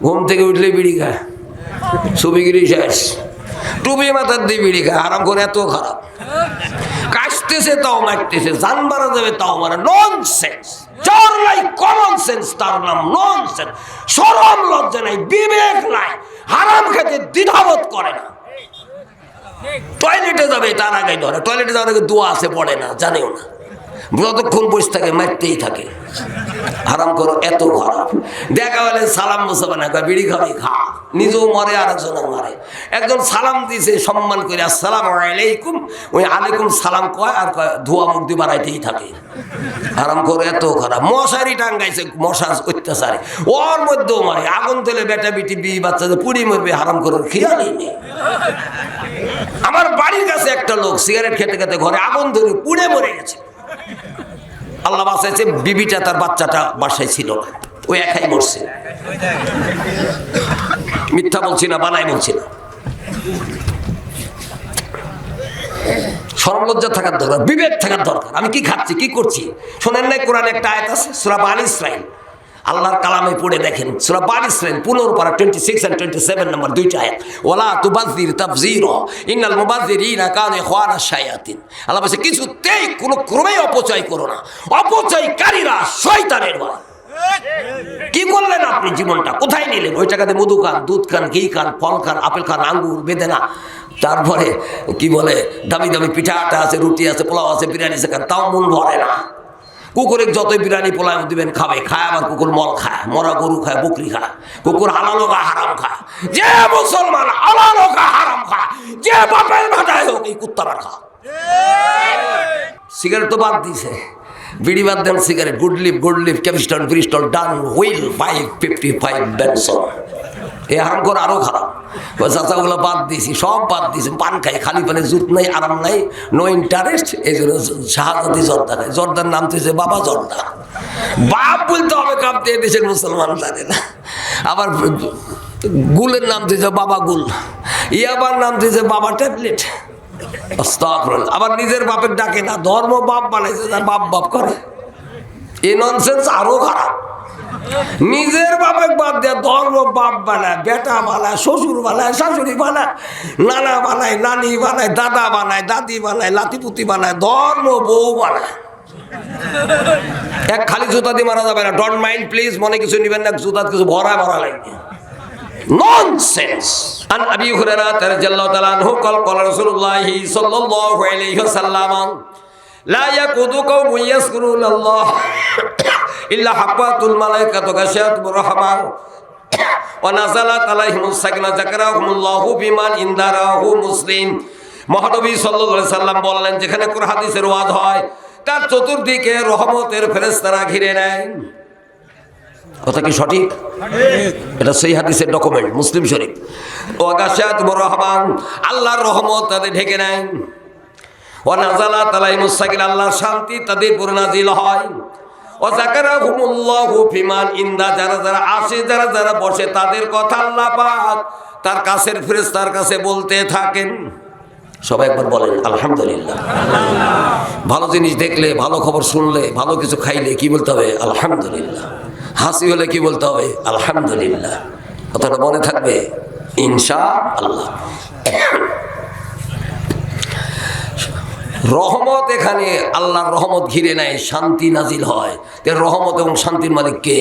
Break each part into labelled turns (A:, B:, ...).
A: ঘুম থেকে উঠলে বিড়ি খায়, ছবিগিরি শেষ, টুপি মাথার দিয়ে বিড়ি খায়, আরাম করে। এত খারাপ, কাশতেছে তাও মারতেছে, জান মারা যাবে তাও মারা। ননসেন্স, যার নাই কমন সেন্স তার নাম ননসেন্স। শরম লজ্জা নাই, বিবেক নাই, হারাম খেতে দ্বিধাবোধ করে না। টয়লেটে যাবে তার আগে ধরে, টয়লেটে যাওয়ার আগে দোয়া আছে পড়ে না, জানেও না, যতক্ষণ বসে থাকে মারতেই থাকে। হারাম করো, এত খারাপ। দেখা হলে সালাম মুসাফা না, বিড়ি খাবি খা, নিজেও মরে আর একজনও মরে। একজন সালাম দিছে সম্মান করে, আসসালামু আলাইকুম, ওই আলাইকুম সালাম কয় আর কয় ধোয়া মুখ দিয়ে বাড়াইতেই থাকে। হারাম করো, এত খারাপ। মশারি টাঙ্গাইছে, মশা অত্যাচারে, ওর মধ্যেও মরে। আগুন তেলে বেটা বিটি বিয়ে বাচ্চাদের পুড়ি মরবে, হারাম করো, খেয়ালই নেই। আমার বাড়ির কাছে একটা লোক সিগারেট খেতে খেতে ঘরে আগুন ধরে পুড়ে মরে গেছে। আল্লাহ বাঁচাইছে, বিবিটা তার বাচ্চাটা বাসায় ছিল না, ওই একাই মরছে। মিথ্যা বলছি না, বানাই বলছি না। শরম লজ্জা থাকার দরকার, বিবেক থাকার দরকার। আমি কি খাচ্ছি, কি করছি শোনেন নাই? কোরআনে একটা আয়াত আছে, সূরা বানী ইসরাঈল, আল্লাহর কালামে পড়ে দেখেন। সূরা বানী ইসরাঈল 15 পারা 26 and 27 নম্বর দুইটা আয়াত। ওয়ালা তুবাযযির তাবযীরা ইন্নাল মুবাযযিরিনা কানু ইখওয়ানাশ শায়াতিন। আল্লাহ বলেছে কিছুতেই কোনো ক্রমেই অপচয় করো না, অপচয়কারীরা শয়তানের দল। কি করলেন আপনি? জীবনটা কোথায় নিলেন? ওই টাকাতে মধু খান, দুধ খান, ঘি খান, ফল খান, আপেল খান, আঙ্গুর, বেদেনা, তারপরে কি বলে দামি দামি পিঠা আটা আছে, রুটি আছে, পোলাও আছে, বিরিয়ানি আছে, খান, তাও মন ভরে না। কুকুরে যতই বিরিয়ানি পোলাও দিবেন খাবে, খায়। আবার কুকুর মল খায়, মরা গরু খায়, বকরি খায়। কুকুর হালাল হোক হারাম খায়, যে মুসলমান হালাল হোক হারাম খায়, যে বাপের ভাটায় হোক এই কুত্তারা খা। সিগারেট তো বাদ দিছে, বিড়ি বাদ দেন, সিগারেট, গুড লিফ, ক্যাপিস্টন, ব্রিস্টল, ডান, হুইল, 555 বেনসন। এই হারাম করে আরো খারাপ। চাচাগুলো বাদ দিয়েছি, সব বাদ দিয়েছি। পান খাই, খালি পানে জুত নাই, আরাম নাই, নো ইন্টারেস্ট। এই জন্য শাহাদাতি জর্দা খায়। জর্দার নাম তুইছে বাবা জর্দা। বাপ বলতে হবে, কাঁপতে দেশের মুসলমান জানে না। আবার গুলের নাম তুইছে বাবা গুল, ইয়াবার নাম তুইছে বাবা ট্যাবলেট। আবার নিজের বাপের ডাকে না, ধর্ম বাপ বানাইছে, তার বাপ বাপ করে। এই ননসেন্স আরো খারাপ। নিজের বাপের বাদ দেয়া ধর্ম বাপ বানায়, বেটা বানায়, শ্বশুর বানায়, শাশুড়ি বানায়, নানা বানায়, নানি বানায়, দাদা বানায়, দাদি বানায়, লাতিপুতি বানায়, ধর্ম বউ বানায়। এক খালি জুতা দিয়ে মারা যাবে না, ডোন্ট মাইন্ড প্লিজ, মনে কিছু নিবেন না, জুতা কিছু ভরা ভরা লাগবে। Nonsense. An Abi Hurairah radhiyallahu ta'ala anhu qala Rasulullah sallallahu alaihi wasallam la yaqudu qawmun yazkuruna Allah illa habbatul malaikatu ghashiyatur rahman wa nazalat alaihimus sakinah zakarahumullahu biman indarahu muslim. মহানবী সাল্লাল্লাহু আলাইহি সাল্লাম বললেন, যেখানে কোরআন হাদিসের ওয়াজ হয় তার চতুর্দিকে রহমতের ফেরেশতারা ঘিরে নেয়। কথা কি সঠিক? এটা সেই হাদিসের ডকুমেন্ট, মুসলিম শরীফ। ওয়াগাশিয়াতুর রহমান, আল্লাহর রহমত তাদের ঢেকে নেয়। ওয়া নাযালাত আলাইহিmus সাকিনা, আল্লাহর শান্তি তাদের উপর নাজিল হয়। ওয়া যাকারাহুমুল্লাহু ফিমান ইনদা, যারা যারা আসে, যারা যারা বসে, তাদের কথা আল্লাহ পাক তার কাছের ফেরেশতার কাছে বলতে থাকেন। সবাই একবার বলেন আলহামদুলিল্লাহ। ভালো জিনিস দেখলে, ভালো খবর শুনলে, ভালো কিছু খাইলে কি বলতে হবে? আলহামদুলিল্লাহ। হাসি হলে কি বলতে হবে? আলহামদুলিল্লাহ। কথাটা মনে থাকবে ইনশাআল্লাহ। রহমত, এখানে আল্লাহর রহমত ঘিরে নেয়, শান্তি নাজিল হয়। রহমত এবং শান্তির মালিক কে?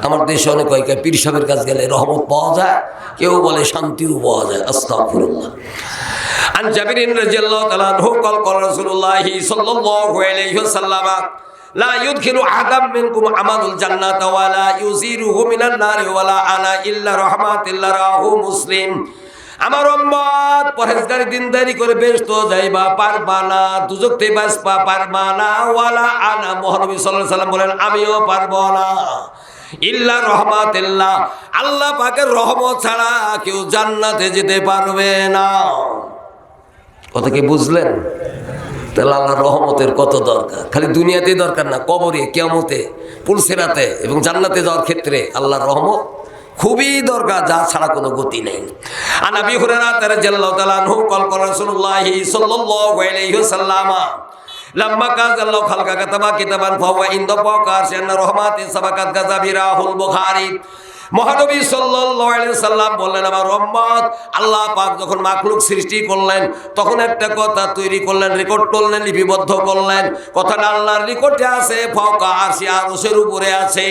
A: আমার দেশে অনেক হয় পীর সাহেবের কাছে গেলে রহমত পাওয়া যায়, কেউ বলে শান্তিও পাওয়া যায়। আস্তাগফিরুল্লাহ। আন জাবির রাদিয়াল্লাহু তাআলা আনহু ক্বাল রাসূলুল্লাহ সাল্লাল্লাহু আলাইহি ওয়াসাল্লাম লা ইউদখিলু আহাদাম মিনকুম আমালুল জান্নাতা ওয়া লা ইউজিরুহু মিনান নারি ওয়া লা আনা ইল্লা রাহমাতিল্লাহ, রাহু মুসলিম। আমার উম্মত পরহেজগারি দিনদারি করে বেহেশত যাইবা পারবা না, দুজক থেকে বাঁচবা পারবা না। ওয়ালা আনা, মহানবী সাল্লাল্লাহু আলাইহি সাল্লাম বলেন, আমিও পারবো না। ইল্লা রাহমাতিল্লাহ, আল্লাহ পাকের রহমত ছাড়া কেউ জান্নাতে যেতে পারবে না। কথা কি বুঝলেন? তাহলে আল্লাহর রহমতের কত দরকার। খালি দুনিয়াতেই দরকার না, কবরে, কিয়ামতে, পুলসিরাতে এবং জান্নাতে যাওয়ার ক্ষেত্রে আল্লাহর রহমত খুবই দরকার, যা ছাড়া কোনো গতি নেই। আন আবি হুরায়রা রাদিয়াল্লাহু তাআলা আনহু ক্বাল রাসূলুল্লাহ সাল্লাল্লাহু আলাইহি ওয়াসাল্লাম লাম্মা কাযাল্লাহু খালকা কাতাবা কিতাবান ফাওয়া ইনদা ফাওকা আরশিন রাহমাতিন সাবাকাত গাযাবিরাহুল বুখারী। মহানবী সাল্লাল্লাহু আলাইহি সাল্লাম বললেন, আমার উম্মত আল্লাহ পাক যখন মাখলুক সৃষ্টি করলেন তখন একটা কথা তৈরি করলেন, রেকর্ড করলেন, লিপিবদ্ধ করলেন। কথাটা আল্লাহর নিকটে আছে, ফাওকা আরশি, আরশের উপরে আছে।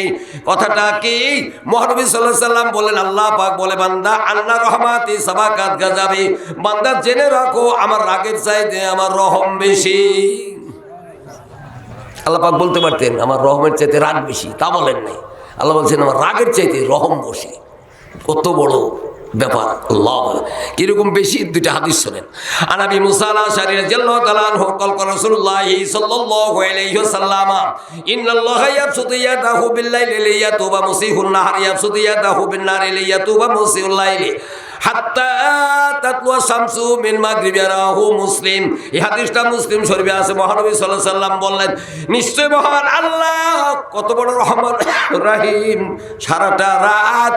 A: কথাটা কি? মহানবী সাল্লাল্লাহু আলাইহি সাল্লাম বলেন, আল্লাহ পাক বলে, বান্দা আল্লাহ রহমাতি সাবাকাত গাজাবি, বান্দা জেনে রাখো আমার রাগের চাইতে আমার রহম বেশি। আল্লাহ পাক বলতে পারতেন আমার রহমের চাইতে রাগ বেশি, তা বলেন নাই। আল্লাহ বলছেন আমার রাগের চাইতে রহম বেশি। কত বড় ব্যাপার! আল্লাহ কিরকম বেশি? দুইটা হাদিস শোনেন। আনাবি মুসা আল-আশআরী রাদিয়াল্লাহু তাআলা আনহু قال قال رسول الله صلى الله عليه وسلم ان الله يبسط يده بالليل ليتوب مسيء النهار يبسط يده بالنهار ليتوب مسيء الليل হাত্তা তাতলুয়া শামসু মিন মাগরিবি রাহু মুসলিম। এই হাদিসটা মুসলিম শরীফে আছে। মহানবী সাল্লাল্লাহু আলাইহি সাল্লাম বললেন, নিশ্চয় মহান আল্লাহ কত বড় রহমান রহিম, সারাটা রাত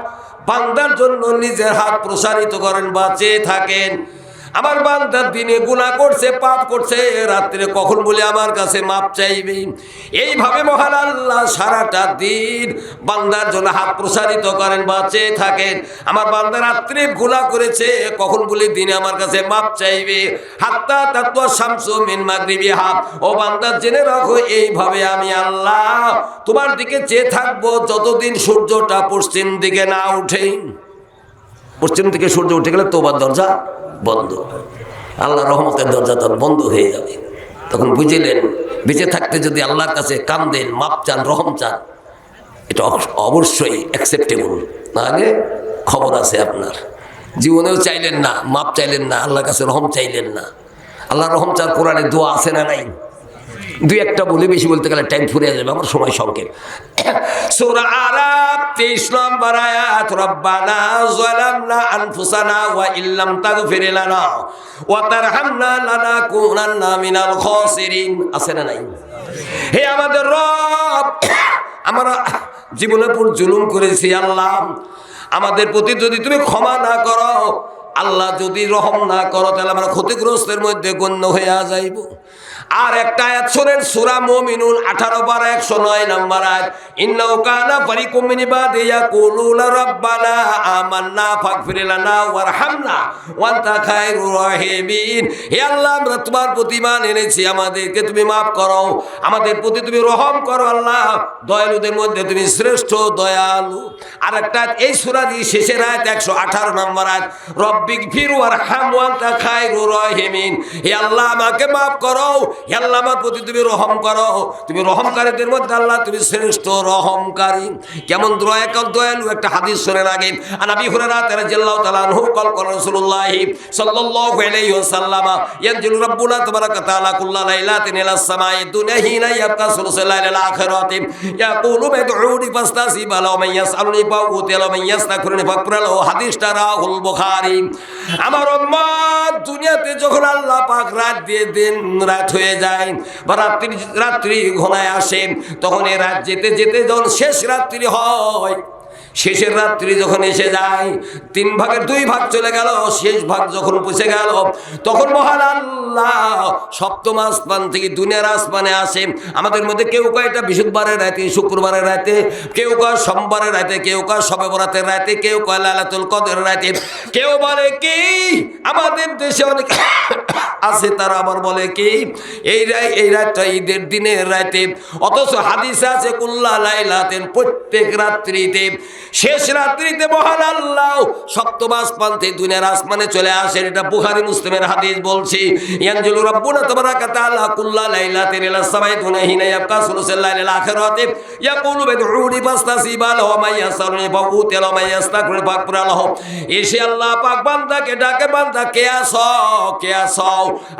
A: বান্দার জন্য নিজের হাত প্রসারিত করেন, বাঁচে থাকেন। আমার বান্দা দিনে গুনাহ করছে, পাপ করছে, রাত্রে কখন বলে আমার কাছে মাপ চাইবে। এইভাবে মহান আল্লাহ সারাটা দিন বান্দার জন্য হাত প্রসারিত করেন, বাঁচে থাকেন। আমার বান্দা রাত্রে গুনাহ করেছে, কখন বলে দিনে আমার কাছে মাপ চাইবে। হাত্তা তাতওয়া শামসু মিন মাগরিবিহা, ও বান্দা জেনে রাখো এইভাবে আমি আল্লাহ তোমার দিকে চেয়ে থাকবো যতদিন সূর্যটা পশ্চিম দিকে না উঠে। পশ্চিম দিকে সূর্য উঠে গেলে তোবার দরজা বন্ধ, আল্লাহ রহমতের দরজা তখন বন্ধ হয়ে যাবে। তখন বুঝলেন বেঁচে থাকতে যদি আল্লাহর কাছে কান্দেন, মাপ চান, রহম চান, এটা অবশ্যই অ্যাকসেপ্টেবল। নাহলে খবর আছে আপনার। জীবনেও চাইলেন না, মাপ চাইলেন না, আল্লাহর কাছে রহম চাইলেন না। আল্লাহ রহম চার কোরআনে দোয়া আছে না নাই? দুই একটা বলে, বেশি বলতে গেলে টাইম ফুরিয়ে যাবে, আমার সময় সংক্ষেপ। সূরা আরাফ 23 নম্বর আয়াত, রব্বানা যালামনা আনফুসানা ওয়া ইল্লাম তাগফির লানা ওয়া তারহামনা লানাকুনান্না মিনাল খাসিরিন। আছে না নাই? হে আমাদের রব, আমরা জীবনের উপর জুলুম করেছি, আল্লাহ আমাদের প্রতি যদি তুমি ক্ষমা না করো, আল্লাহ যদি রহম না করো, তাহলে আমরা ক্ষতিগ্রস্তের মধ্যে গণ্য হয়ে যাইব। আর একটা আয়াত শোনেন, সূরা মুমিনুন 18 পারা 109 নম্বর আয়াত, ইন্নাহু কানা ফারিকুম মিন ইবাদি ইয়াকুলুনা রাব্বানা আমান্না ফাগফির লানা ওয়ারহামনা ওয়া আনতা খায়রুর রাহিমিন। হে আল্লাহ, আমরা তোমার প্রতি ঈমান এনেছি, আমাদেরকে তুমি মাফ করো, আমাদের প্রতি তুমি রহম করো। আল্লাহ দয়ালুদের মধ্যে তুমি শ্রেষ্ঠ দয়ালু। আর একটা এই সূরা দি শেষের আয়াত 118 নম্বর আয়াত, রব্বিগফির ওয়ারহাম ওয়া আনতা খায়রুর রাহিমিন। হে আল্লাহ আমাকে মাফ করো, হে আল্লাহ আমার প্রতি তুমি রহম করো, তুমি রহমকারীদের মধ্যে আল্লাহ তুমি শ্রেষ্ঠ রহমকারী। কেমন দয়ালু একটা হাদিস শোনেন আগে। আনাবি হুরায়রা রাদিয়াল্লাহু তাআলা আনহু قال قال رسول الله صلى الله عليه وسلم ينزل ربنا تبارك وتعالى كل ليلة إلى السماء الدنيا حين يبقى ثلث الليل الآخرة يقول ادعوني فاستجيب له ومن يسألني فأعطيه ومن يستغفرني فأغفر له। হাদিসটা রাহুল বুখারী। আমার উম্মত দুনিয়াতে যখন আল্লাহ পাক রাত দিয়ে দিন রাত হয়ে যায় বা রাত্রি ঘনায় আসে, তখন এই রাত যেতে যেতে যখন শেষ রাত্রি হয়, শেষের রাত্রি যখন এসে যায়, 3 ভাগের 2 ভাগ চলে গেল, শেষ ভাগ যখন পৌঁছে গেল, তখন মহান আল্লাহ সপ্তম আসমান থেকে দুনিয়ার আসমানে আসে। আমাদের মধ্যে কেউ কয় এটা বৃহস্পতিবারের রাতে, শুক্রবারের রাতে, কেউ কয় সোমবারের রাতে, কেউ কয় শবে বরাতের রাতে, কেউ কয় লাইলাতুল কদরের রাতে, কেউ বলে কি আমাদের দেশে অনেক আছে তারা আবার বলে কি এই রাতটা ঈদের দিনের রাতে। অথচ হাদিসে আছে কুল্লা লাইলাতিন, প্রত্যেক রাত্রিতে, শেষ রাত্রিতে মহান আল্লাহ সপ্তম আসমান থেকে দুনিয়ার আসমানে চলে আসেন। এটা বুখারী মুসলিমের হাদিস বলছি। ইয়ানজিলু রাব্বুনা তাবারাকা তাআলা কুল্লা লাইলাতিন ইলা সামাই দুনিয়া হিনা ইয়াবকা সুলুসুল লাইলিল আখিরাতি ইয়াকুলু বিদউনি ফাস্তাসিবা লাহু ওয়া মান ইয়াসআলুনি ফাউতি লাহু ওয়া মান ইয়াস্তাগফির ফাগফির লাহু। এসে আল্লাহ পাক বান্দাকে ডাকে, বান্দা কে আসো, কে আসো,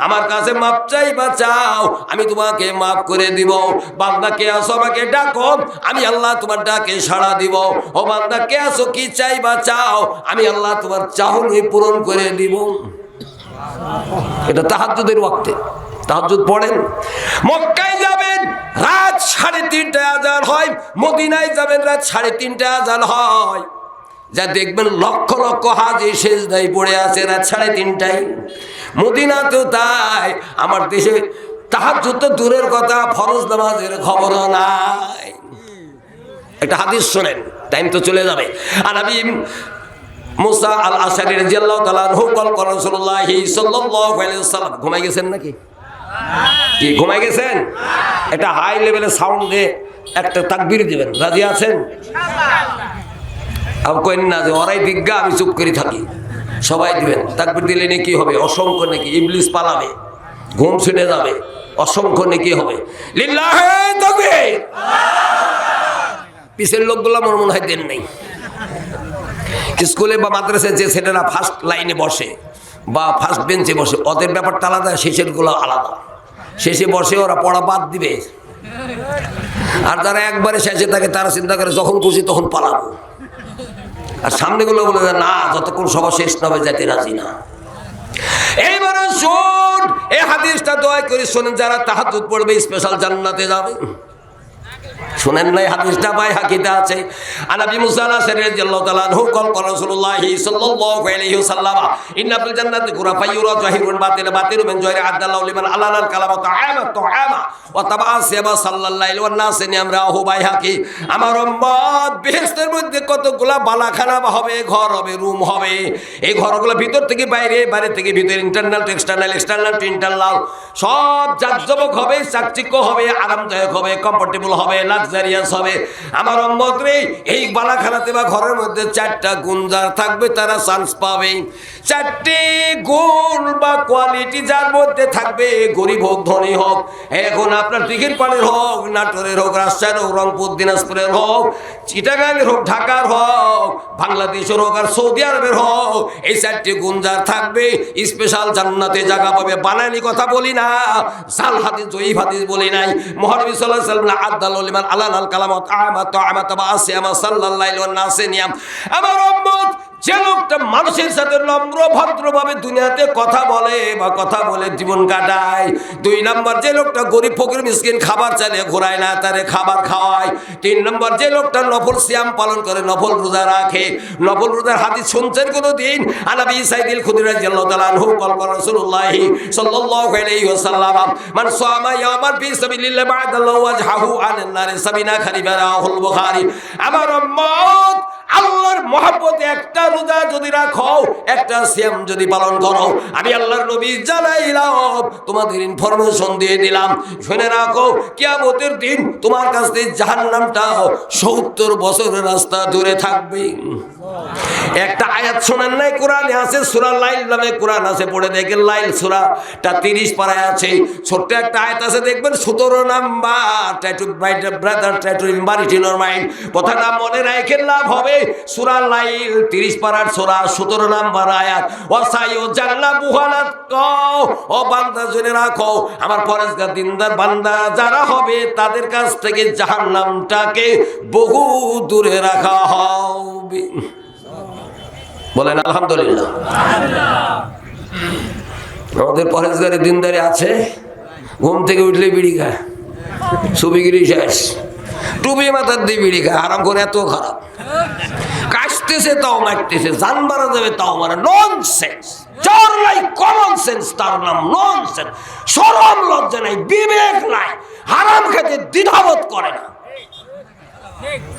A: আমার কাছে মাপ চাইবা, চাও আমি তোমাকে মাফ করে দিব। বান্দা কে আসো, আমাকে ডাকো, আমি আল্লাহ তোমার ডাকে সাড়া দিব। ও বান্দা কে আসো, কি চাইবা, চাও, আমি আল্লাহ তোমার চাহনি পূরণ করে দিব। এটা তাহাজ্জুদের ওয়াক্তে, তাহাজ্জুদ পড়েন। মক্কায় যাবেন রাত 3:30টায় আযান হয়, মদিনায় যাবেন রাত 3:30টায় আযান হয়। যা দেখবেন লক্ষ লক্ষ হাজি সেজদায় পড়ে আছে রাত 3:30টায়। মদিনাতেও তাই। আমার দেশে তাহাজ্জুদ তো দূরের কথা, ফরজ নামাজের খবরও নাই। একটা হাদিস শোনেন। টাইম তো চলে যাবে। আর নবী মুসা আল আশআরী রাদিয়াল্লাহু তাআলা আনহু কল রাসূলুল্লাহ সাল্লাল্লাহু আলাইহি ওয়াসাল্লাম ঘুমাই গেছেন নাকি? কি ঘুমাই গেছেন? এটা হাই লেভেলের সাউন্ড দিয়ে একটা তাকবীর দিবেন, রাজি আছেন? আর কইন না যে ওরাই বিজ্ঞা আমি চুপ করে থাকি, সবাই দিবেন। তাকবীর দিলে নাকি হবে অসংখ্য, নাকি ইবলিস পালাবে, ঘুম ছুটে যাবে, অসংখ্য নাকি হবে। লিল্লাহি তাকবীর। পিছের লোকগুলো আমার মনে হয় দেন নেই। স্কুলে বা মাদ্রাসায় যে ছেলেরা ফার্স্ট লাইনে বসে বা ফার্স্ট বেঞ্চে বসে, ওদের ব্যাপারটা আলাদা, শেষের গুলো আলাদা। শেষে বসে ওরা পড়া বাদ দিবে, আর যারা একবারে শেষে থাকে তারা চিন্তা করে যখন খুশি তখন পালাবো। আর সামনেগুলো বলে না, যতক্ষণ সভা শেষ না হবে যেতে রাজি না। এইবারে শোন, এই হাদিসটা দয়া করে শোনেন, যারা তাহাজ্জুদ পড়বে স্পেশাল জান্নাতে যাবে। শুনেন নাই হাদিসটা ভাই হাকিতে আছে। আনাবি মুসা আল-আশআরী রাদিয়াল্লাহু তাআলা আনহু কল রাসূলুল্লাহ সাল্লাল্লাহু আলাইহি ওয়াসাল্লাম ইন্না ফিল জান্নাতি গুরাফা ইউরা জাহিরুন বাতিনু মিন জাহিরি আদাল্লাহু লিমান আলানাল কালামা তাআমা ওয়া তাবাসসাবা সাল্লাল্লাহু আলাইহি ওয়া সাল্লাম আমরাহু বাইহাকি। আমার উম্মত বেহেশতের মধ্যে কতগুলা বালাখানা হবে, ঘর হবে, রুম হবে। এই ঘরগুলো ভিতর থেকে বাইরে, বাইরে থেকে ভিতরে, internal to external, external to internal, সব জাকজমক হবে, চাকচিক্য হবে, আরামদায়ক হবে, কমফোর্টেবল হবে, লাক্সারিয়াস হবে। আমার উম্মত রে, এই বালাখানাতে বা ঘরের মধ্যে 4টা গুণ যার থাকবে তারা চান্স পাবে। 4টে গুণ বা কোয়ালিটি যার মধ্যে থাকবে, গরিব হোক ধনী হোক, এখন আপনার দিঘির পাড়ের হোক, নাটোরের হোক, রাজশাহীর হোক, রংপুর দিনাজপুরের হোক, চিটাগাংয়ের হোক, ঢাকার হোক, বাংলাদেশের হোক, আর সৌদি আরবের হোক, এই 4টে গুণ যার থাকবে স্পেশাল জান্নাতে জায়গা পাবে। বানানি কথা বলি না, জাল হাদিস জয়ীফ হাদিস বলি নাই। মহানবী সাল্লাল্লাহু আলাইহি ওয়াসাল্লাম আদাল্লাহু লিমান আলানাল কালামা তাআমা তাবাসসামা সাল্লাল্লাহু আলাইহি ওয়া সাল্লাম। আমার উম্মত যে লোকটা মানুষের সাথে নম্র ভদ্রভাবে দুনিয়াতে কথা বলে বা কথা বলে জীবন কাটায়। 2 নম্বর, যে লোকটা গরিব ফকির মিসকিন খাবার চাইলে ঘোরায় না, তারে খাবার খাওয়ায়। 3 নম্বর, যে লোকটা নফল সিয়াম পালন করে, নফল রোজা রাখে। নফল রোজার হাদিস শুনছেন কোনদিন? আনাবি সাইদিল খুদরি রাদিয়াল্লাহু তাআলা আনহু কল রাসূলুল্লাহ সাল্লাল্লাহু আলাইহি ওয়াসাল্লাম মান সামা ইয়ামান ফি সাবিলিল্লাহ বা'দাল্লাহু ওয়াজহাহু আনান নারি সাবিনা খারিবা রাহুল বুখারী। আমার উম্মত, আল্লাহর মহব্বতে একটা রোজা যদি রাখো, একটা সিয়াম যদি পালন করো, আমি আল্লাহর নবী জানাইলাম, তোমাদের ইনফরমেশন দিয়ে দিলাম, শুনে রাখো, কিয়ামতের দিন তোমার কাছ থেকে জাহান্নামটা 70 বছরের রাস্তা দূরে থাকবে। একটা আয়াত শোনেন নাই? কোরআনে আছে, সূরা লাইল নামে কোরআন আছে, পড়ে দেখেন। লাইল সূরাটা 30 পারায় আছে, ছোট্ট একটা আয়াত আছে, দেখবেন 17 number. Try to right brother, try to remember it in your mind. কথাটা মনে রাখেন, লাভ হবে। সূরা লাইল 30 পারার সূরা 17 নাম্বার আয়াত। ওয়াসায়ু জান্নাবু হালাত কও, ও বান্দা জেনে রাখো, আমার পরেজগার দিনদার বান্দা যারা হবে তাদের কাছ থেকে জাহান্নামটাকে বহু দূরে রাখা হবে। বলেন আলহামদুলিল্লাহ। আমাদের পরেজগারে দিনদারি আছে, ঘুম থেকে উঠলে বিড়ি খায়, সুবিগিরি শেষ, টুপি মাথার দিয়ে বিড়ি খায়, আরাম করে। এত খারাপ, কাশতেছে তাও মারতেছে, জান মারা যাবে তাও মারা। ননসেন্স, যার নাই কমন সেন্স তার নাম ননসেন্স। শরম লজ্জা নাই, বিবেক নাই, হারাম খেতে দ্বিধাবোধ করে না।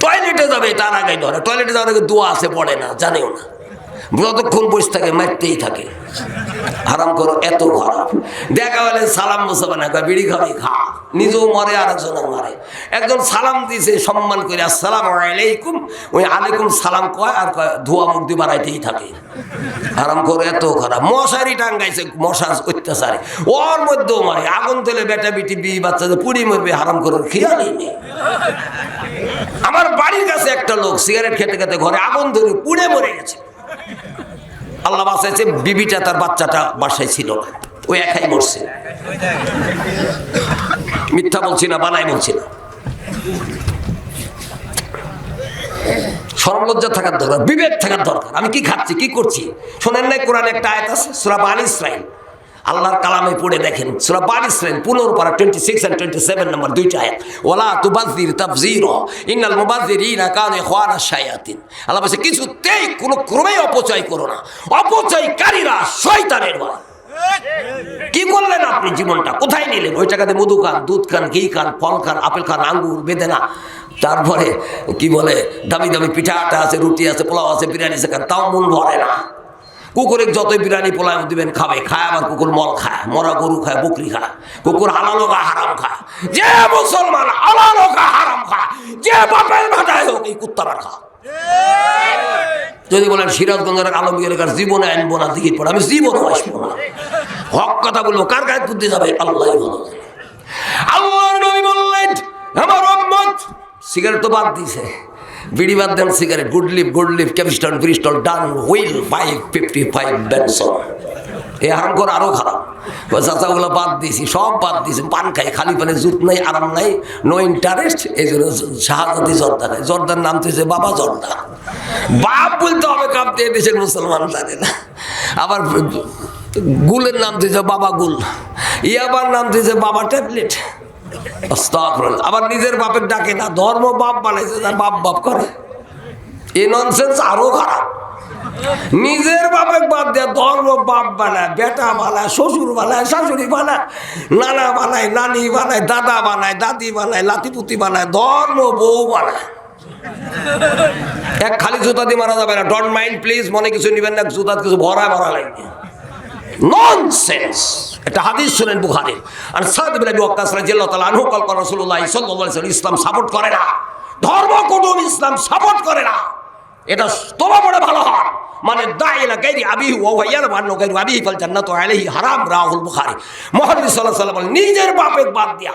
A: টয়লেটে যাবে তার আগে ধরে, টয়লেটে যাওয়ার আগে দোয়া আছে পড়ে না, জানেও না, যতক্ষণ বসে থাকে মারতেই থাকে। হারাম করো, এত খারাপ। দেখা হলে সালাম মুসাফা না, বিড়ি খাবি খা, নিজেও মরে আর একজন মারে। একজন সালাম দিয়েছে সম্মান করে, আসসালামু আলাইকুম, ওই আলাইকুম সালাম কয় আর কয় ধোয়া মুখ দিয়ে বাড়াইতেই থাকে। হারাম করো, এত খারাপ। মশারি টাঙ্গাইছে, মশা অত্যাচারে, ওর মধ্যেও মারে। আগুন তেলে বেটা বিটি বি বাচ্চাদের পুড়ি মরবে, হারাম করো, খেয়ালই নেই। আমার বাড়ির কাছে একটা লোক সিগারেট খেতে খেতে ঘরে আগুন ধরে পুড়ে মরে গেছে। আল্লাহ বাঁচাইছে, বিবিটা তার বাচ্চাটা বাসায় ছিল না, ওই একাই মরছে। মিথ্যা বলছি না, বানাই বলছি না। শরম লজ্জা থাকার দরকার, বিবেক থাকার দরকার। আমি কি খাচ্ছি, কি করছি? শোনেন নাই কোরআনে একটা আয়াত আছে, সূরা বানী ইসরাঈল, আল্লাহর কালামে পড়ে দেখেন। সূরা বানী ইসরাঈল 15 পারা 26 আর 27 নম্বর 2টা আয়াত। ওয়ালা তুবাযযির তাবযীরা ইন্নাল মুবাযযিরিনা কানু ইখওয়ানাশ শায়াতিন। আল্লাহ বলেছে কিছুতেই কোনো ক্রমেই অপচয় করো না, অপচয়কারীরা শয়তানের ভাই। কি করলেন আপনি? জীবনটা কোথায় নিলেন? ওই টাকাতে মধু খান, দুধ খান, ঘি খান, ফল খান, আপেল খান, আঙ্গুর, বেদেনা, তারপরে কি বলে দামি দামি পিঠা আটা আছে, রুটি আছে, পোলাও আছে, বিরিয়ানি আছে, খান, তাও মন ভরে না। কুকুরের যতই বিরিয়ানি পোলাও দিবেন খাবে, খায়, আবার কুকুর মল খায়, মরা গরু খায়, বকরি খায়, কুকুর হালালো খা হারাম খায়। যে মুসলমান হালালো খা হারাম খায়, যে বাপের ভাটায় হোক এই কুত্তারা খা। যদি বলেন সিরাজগঞ্জের আলমগীরের কাছে জীবনে আনবো না, দিকে পড়ে আমি জীবনে আসবো না, হক কথা বলবো, কার গায়ে বুদ্ধি যাবে আল্লাহ ভালো। আল্লাহর নবী বললেন আমার উম্মত সিগারেট তো বাদ দিছে, বিড়ি বাদ দেন, সিগারেট, গুড লিভ, ক্যাপিস্টন, ব্রিস্টল, ডান, হুইল, 555 বেনসন, এই হারাম করে আরো খারাপ। চাচাগুলো বাদ দিয়েছি, সব বাদ দিয়েছি, পান খাই, খালি পানে জুত নাই, আরাম নাই, নো ইন্টারেস্ট। এই জন্য শাহাদাতি জর্দা খাই। জর্দার নাম তো বাবা জর্দা, বাপ বলতে হবে কাঁপতে, দেশের মুসলমান জানে না। আবার গুলের নাম দিয়েছে বাবা গুল, ইয়াবার নাম দিয়েছে বাবা ট্যাবলেট। আবার নিজের বাপের ডাকে না, ধর্ম বাপ বানাইছে, তার বাপ বাপ করে। এই ননসেন্স আরো খারাপ। নিজের বাপের বাদ দেয়, ধর্ম বাপ বানায়, বেটা বানায়, শ্বশুর বানায়, শাশুড়ি বানায়, নানা বানায়, নানি বানায়, দাদা বানায়, দাদি বানায়, লাতিপুতি বানায়, ধর্ম বউ বানায়। এক খালি জুতা দিয়ে মারা যাবে না, ডোন্ট মাইন্ড প্লিজ, মনে কিছু নিবেন না, জুতা কিছু ভরা ভরা লাগবে। ননসেন্স। একটা হাদিস শুনেন বুখারীর, আর সাদ ইবনে আবি ওয়াক্কাস রাদিয়াল্লাহু তাআলা আনহু কল করা রাসূলুল্লাহ সাল্লাল্লাহু আলাইহি ওয়াসাল্লাম ইসলাম সাপোর্ট করে না, ধর্ম কোন ইসলাম সাপোর্ট করে না। এটা তোমার বড় ভালো হয় মানে দাইলা গায়রি আবিহি ওয়া হুয়া ইয়ালামু আন্নাহু গায়রু আবিহি ফাল জান্নাতু আলাইহি হারাম, রাহুল বুখারী। মুহাম্মদ সাল্লাল্লাহু আলাইহি ওয়াসাল্লাম নিজের বাপের বাদ দিয়া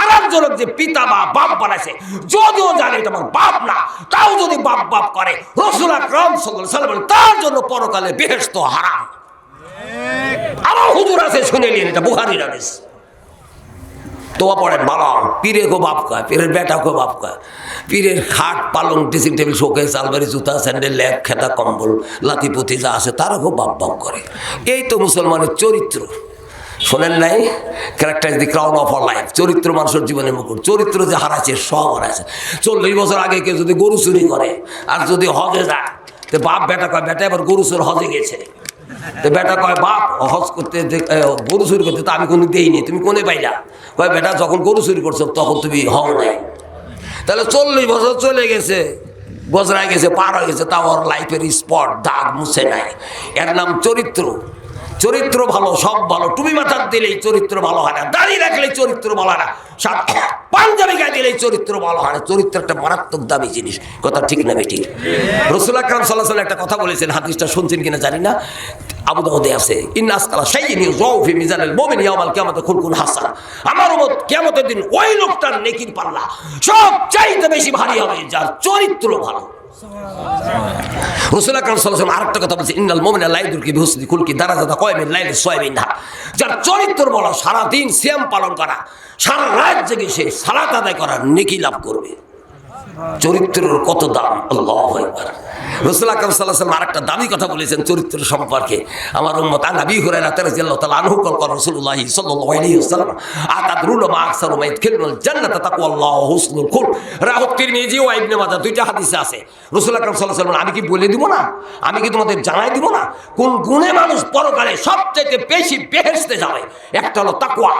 A: আরেকজনের যে পিতা বা বাপ বানাইছে, যদিও জানে এটা আমার বাপ না, তাও যদি বাপ বাপ করে, রাসূল আকরাম সাল্লাল্লাহু আলাইহি ওয়াসাল্লাম তার জন্য পরকালে বেহেশত হারাম। আমার হুজুর আছে, শুনে নিন, এটা বুখারীর হাদিস। তোয়া পড়েন ভালো, পীরে গো বাপ কয়, পীরের বেটা গো বাপ কয়, পীরের খাট, পালং, ড্রেসিং টেবিল, শোকেস, আলমারি, জুতা, স্যান্ডেল, ল্যাপ, খেতা, কম্বল, লাতিপুতি যা আছে তারা গো বাপ বাপ করে। এই তো মুসলমানের চরিত্র। শোনেন নাই, character is the crown of our life. চরিত্র মানুষের জীবনের মুকুট। চরিত্র যে হারাচ্ছে, সব হারাচ্ছে। 40 বছর আগে কেউ যদি গরু চুরি করে আর যদি হজে যায়, তো বাপ বেটা কয়, বেটা এবার গরু চোর হজে গেছে। তো বেটা কয়, বাপ হজ করতে গরু চুরি করতে তো আমি কোনো দেইনি, তুমি কোনে পাইলা? কয়, বেটা যখন গরু চুরি করছো তখন তুমি হও নাই। তাহলে 40 বছর চলে গেছে, গজরায় গেছে, পার হয়ে গেছে, তাও ওর লাইফের স্পট দাগ মুছে নাই। এর নাম চরিত্র। চরিত্র ভালো, সব ভালো। টুপি মাথার দিলেই চরিত্র ভালো হয় না, দাড়ি রাখলেই চরিত্র ভালো হয় না, পাঞ্জাবি গায়ে দিলেই চরিত্র ভালো হয় না। চরিত্র একটা মারাত্মক দামি জিনিস, কথা ঠিক না বেটি? রাসূল আকরাম সাল্লাল্লাহু আলাইহি ওয়াসাল্লাম একটা কথা বলেছেন, হাদিসটা শুনছেন কিনা জানি না, আবু দাউদে আছে, ইন্না আসকালা শাইইন ইউযাউ ফি মিজানিল মুমিন ইয়াউমাল কিয়ামাতি খুলকুন হাসান। আমার উম্মত কিয়ামতের দিন ওই লোকটার নেকির পাল্লা সবচাইতে বেশি ভারী হবে যার চরিত্র ভালো। রাসূল আকরাম সাল্লাল্লাহু আলাইহি ওয়াসাল্লাম আরেকটা কথা বলেছেন, ইন্নাল মুমিনা লা ইয়াদুরকি বিহুসনি খুলকি দারাজাতা কয়মিন লাইলি সায়মিন নাহার। যার চরিত্র বলা, সারা দিন সিয়াম পালন করা, সারা রাত জেগে সে সালাত আদায় করার নেকি লাভ করবে। চরিত্রের কত দাম, আল্লাহু আকবার। রাসূল আকরাম সাল্লাল্লাহু আলাইহি ওয়াসাল্লাম আরেকটা দামি কথা বলেছেন চরিত্র সম্পর্কে। আমার উম্মত আন আবি হুরায়রা রাদিয়াল্লাহু তাআলা আনহু কল করা রাসূলুল্লাহ সাল্লাল্লাহু আলাইহি ওয়াসাল্লাম আতাদরুনা মা আকসারু মা ইয়াদখিলুল জান্নাতা তাকওয়াল্লাহ ওয়া হুসনুল খুলক। রাওয়াত তিরমিজি ও ইবনে মাজাহ, দুইটা হাদিসে আছে। রাসূল আকরাম সাল্লাল্লাহু আলাইহি ওয়াসাল্লাম, আমি কি বলে দিব না, আমি কি তোমাদের জানাই দিব না কোন গুণে মানুষ পরকালে সবচেয়ে বেশি বেহেশতে যাবে? একটা হলো তাকওয়া,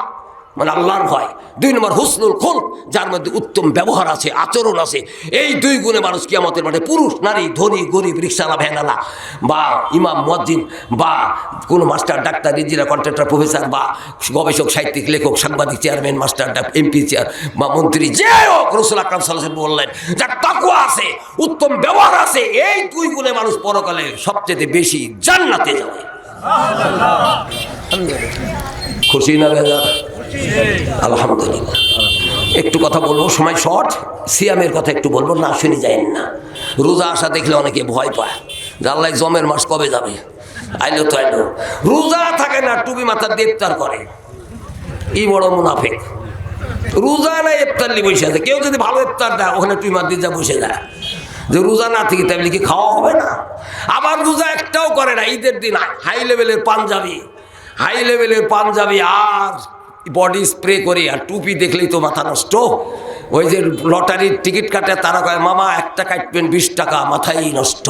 A: মানে আল্লাহর ভয়। 2 নম্বর হুসনুল খুলক, যার মধ্যে উত্তম ব্যবহার আছে, আচরণ আছে। এই 2 গুণে মানুষ কিয়ামতের মাঠে পুরুষ নারী, ধনী গরিব, রিকশাওয়ালা, ভ্যানওয়ালা, বা ইমাম মুয়াজ্জিন, বা কোনো master, doctor, engineer, contractor, professor, বা গবেষক, সাহিত্যিক, লেখক, সাংবাদিক, চেয়ারম্যান, মাস্টার, এমপি, চেয়ার বা মন্ত্রী, যে হোক, রাসূল আকরাম সাল্লাল্লাহু আলাইহি ওয়াসাল্লাম বললেন যার তাকওয়া আছে, উত্তম ব্যবহার আছে, এই 2 গুণে মানুষ পরকালে সবচেয়ে বেশি জান্নাতে যাবে। খুশি না বেজা? আলহামদুলিল্লাহ। একটু কথা বলবো, সময় শর্ট। সিয়ামের কথা একটু বলবো, না শুনি যায়েন না। রোজা আসা দেখলে অনেকে ভয় পায়, আল্লাহ জমের মাস কবে যাবে, আইলো তো আইলো। রোজা থাকে না, টুপি মাথার দিয়ে ইফতার করে, এই বড় মুনাফিক। রোজা না ইফতার নিয়ে বসে আছে। কেউ যদি ভালো ইফতার দেয়, ওখানে টুপি মাথার দিয়ে যা বসে যায়, যে রোজা না থেকে তাহলে কি খাওয়া হবে না? আবার রোজা একটাও করে না, ঈদের দিন হাই লেভেলের পাঞ্জাবি আর বডি স্প্রে করে, আর টুপি দেখলেই তো মাথা নষ্ট। ওই যে লটারির টিকিট কাটে, তারা কয় মামা একটা কাটবেন 20 টাকা, মাথাই নষ্ট।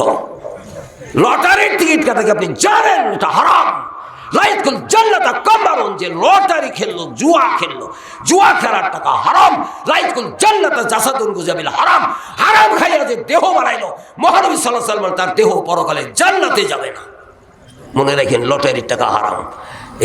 A: লটারির টিকিট কাটে, আপনি জানেন এটা হারাম। লাইকুল জান্নাতা কামারুন, যে লটারি খেললো, জুয়া খেললো, জুয়া খেলার টাকা হারাম। লাইকুল জান্নাতা জাসাদুন গুজাবিল হারাম, হারাম খাইয়া যে দেহ বানাইলো, মহানবী সাল্লাল্লাহু আলাইহি ওয়াসাল্লাম তার দেহ পরকালে জান্নাতে যাবে না। মনে রাখেন, লটারির টাকা হারাম,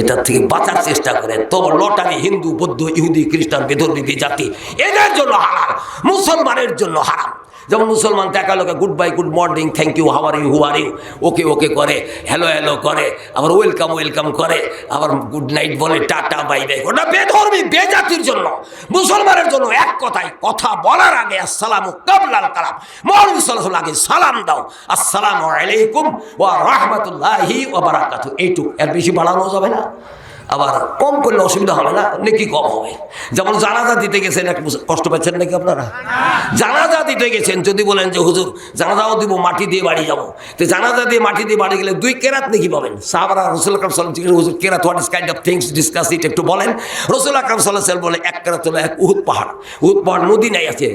A: এটার থেকে বাঁচার চেষ্টা করেন। তবে লটারি হিন্দু, বৌদ্ধ, ইহুদি, খ্রিস্টান, বেধর্মী, জাতি এদের জন্য হারাম, মুসলমানের জন্য হারাম। যেমন মুসলমান দেখা লোকে good bye, good morning, thank you, how are you, who are you, okay okay করে, হ্যালো হ্যালো করে, আবার ওয়েলকাম ওয়েলকাম করে, আবার গুড নাইট বলে, টাটা বাই বাই। ওটা বেধর্মী, বেজাতির জন্য। মুসলমানের জন্য এক কথায়, কথা বলার আগে আসসালামু কাবলাল কালাম, মহানবী সাল্লাল্লাহু আলাইহি ওয়াসাল্লাম আগে সালাম দাও, আসসালামু আলাইকুম ওয়া রাহমাতুল্লাহি ওয়া বারাকাতুহু। এইটুকু, এর বেশি বাড়ানো যাবে না। আবার কম করলে অসুবিধা হবে না, নাকি কম হবে। যেমন জানাজা দিতে গেছেন, একটু কষ্ট পাচ্ছেন নাকি আপনারা? জানাজা দিতে গেছেন, যদি বলেন যে হুজুর জানাজাও দিব, মাটি দিয়ে বাড়ি যাবো, তো জানাজা দিয়ে মাটি দিয়ে বাড়ি গেলে 2 কেরাত নাকি পাবেন? সাহাবারা রাসূল আকরাম সাল্লাল্লাহু আলাইহি ওয়াসাল্লাম হুজুর কেরাত, what is kind of things, discuss it, একটু বলেন। রাসূল আকরাম সাল্লাল্লাহু আলাইহি ওয়াসাল্লাম বলে, 1 কেরাত হলো 1 উহুদ পাহাড়। উহুদ পাহাড় মদিনায় আছে,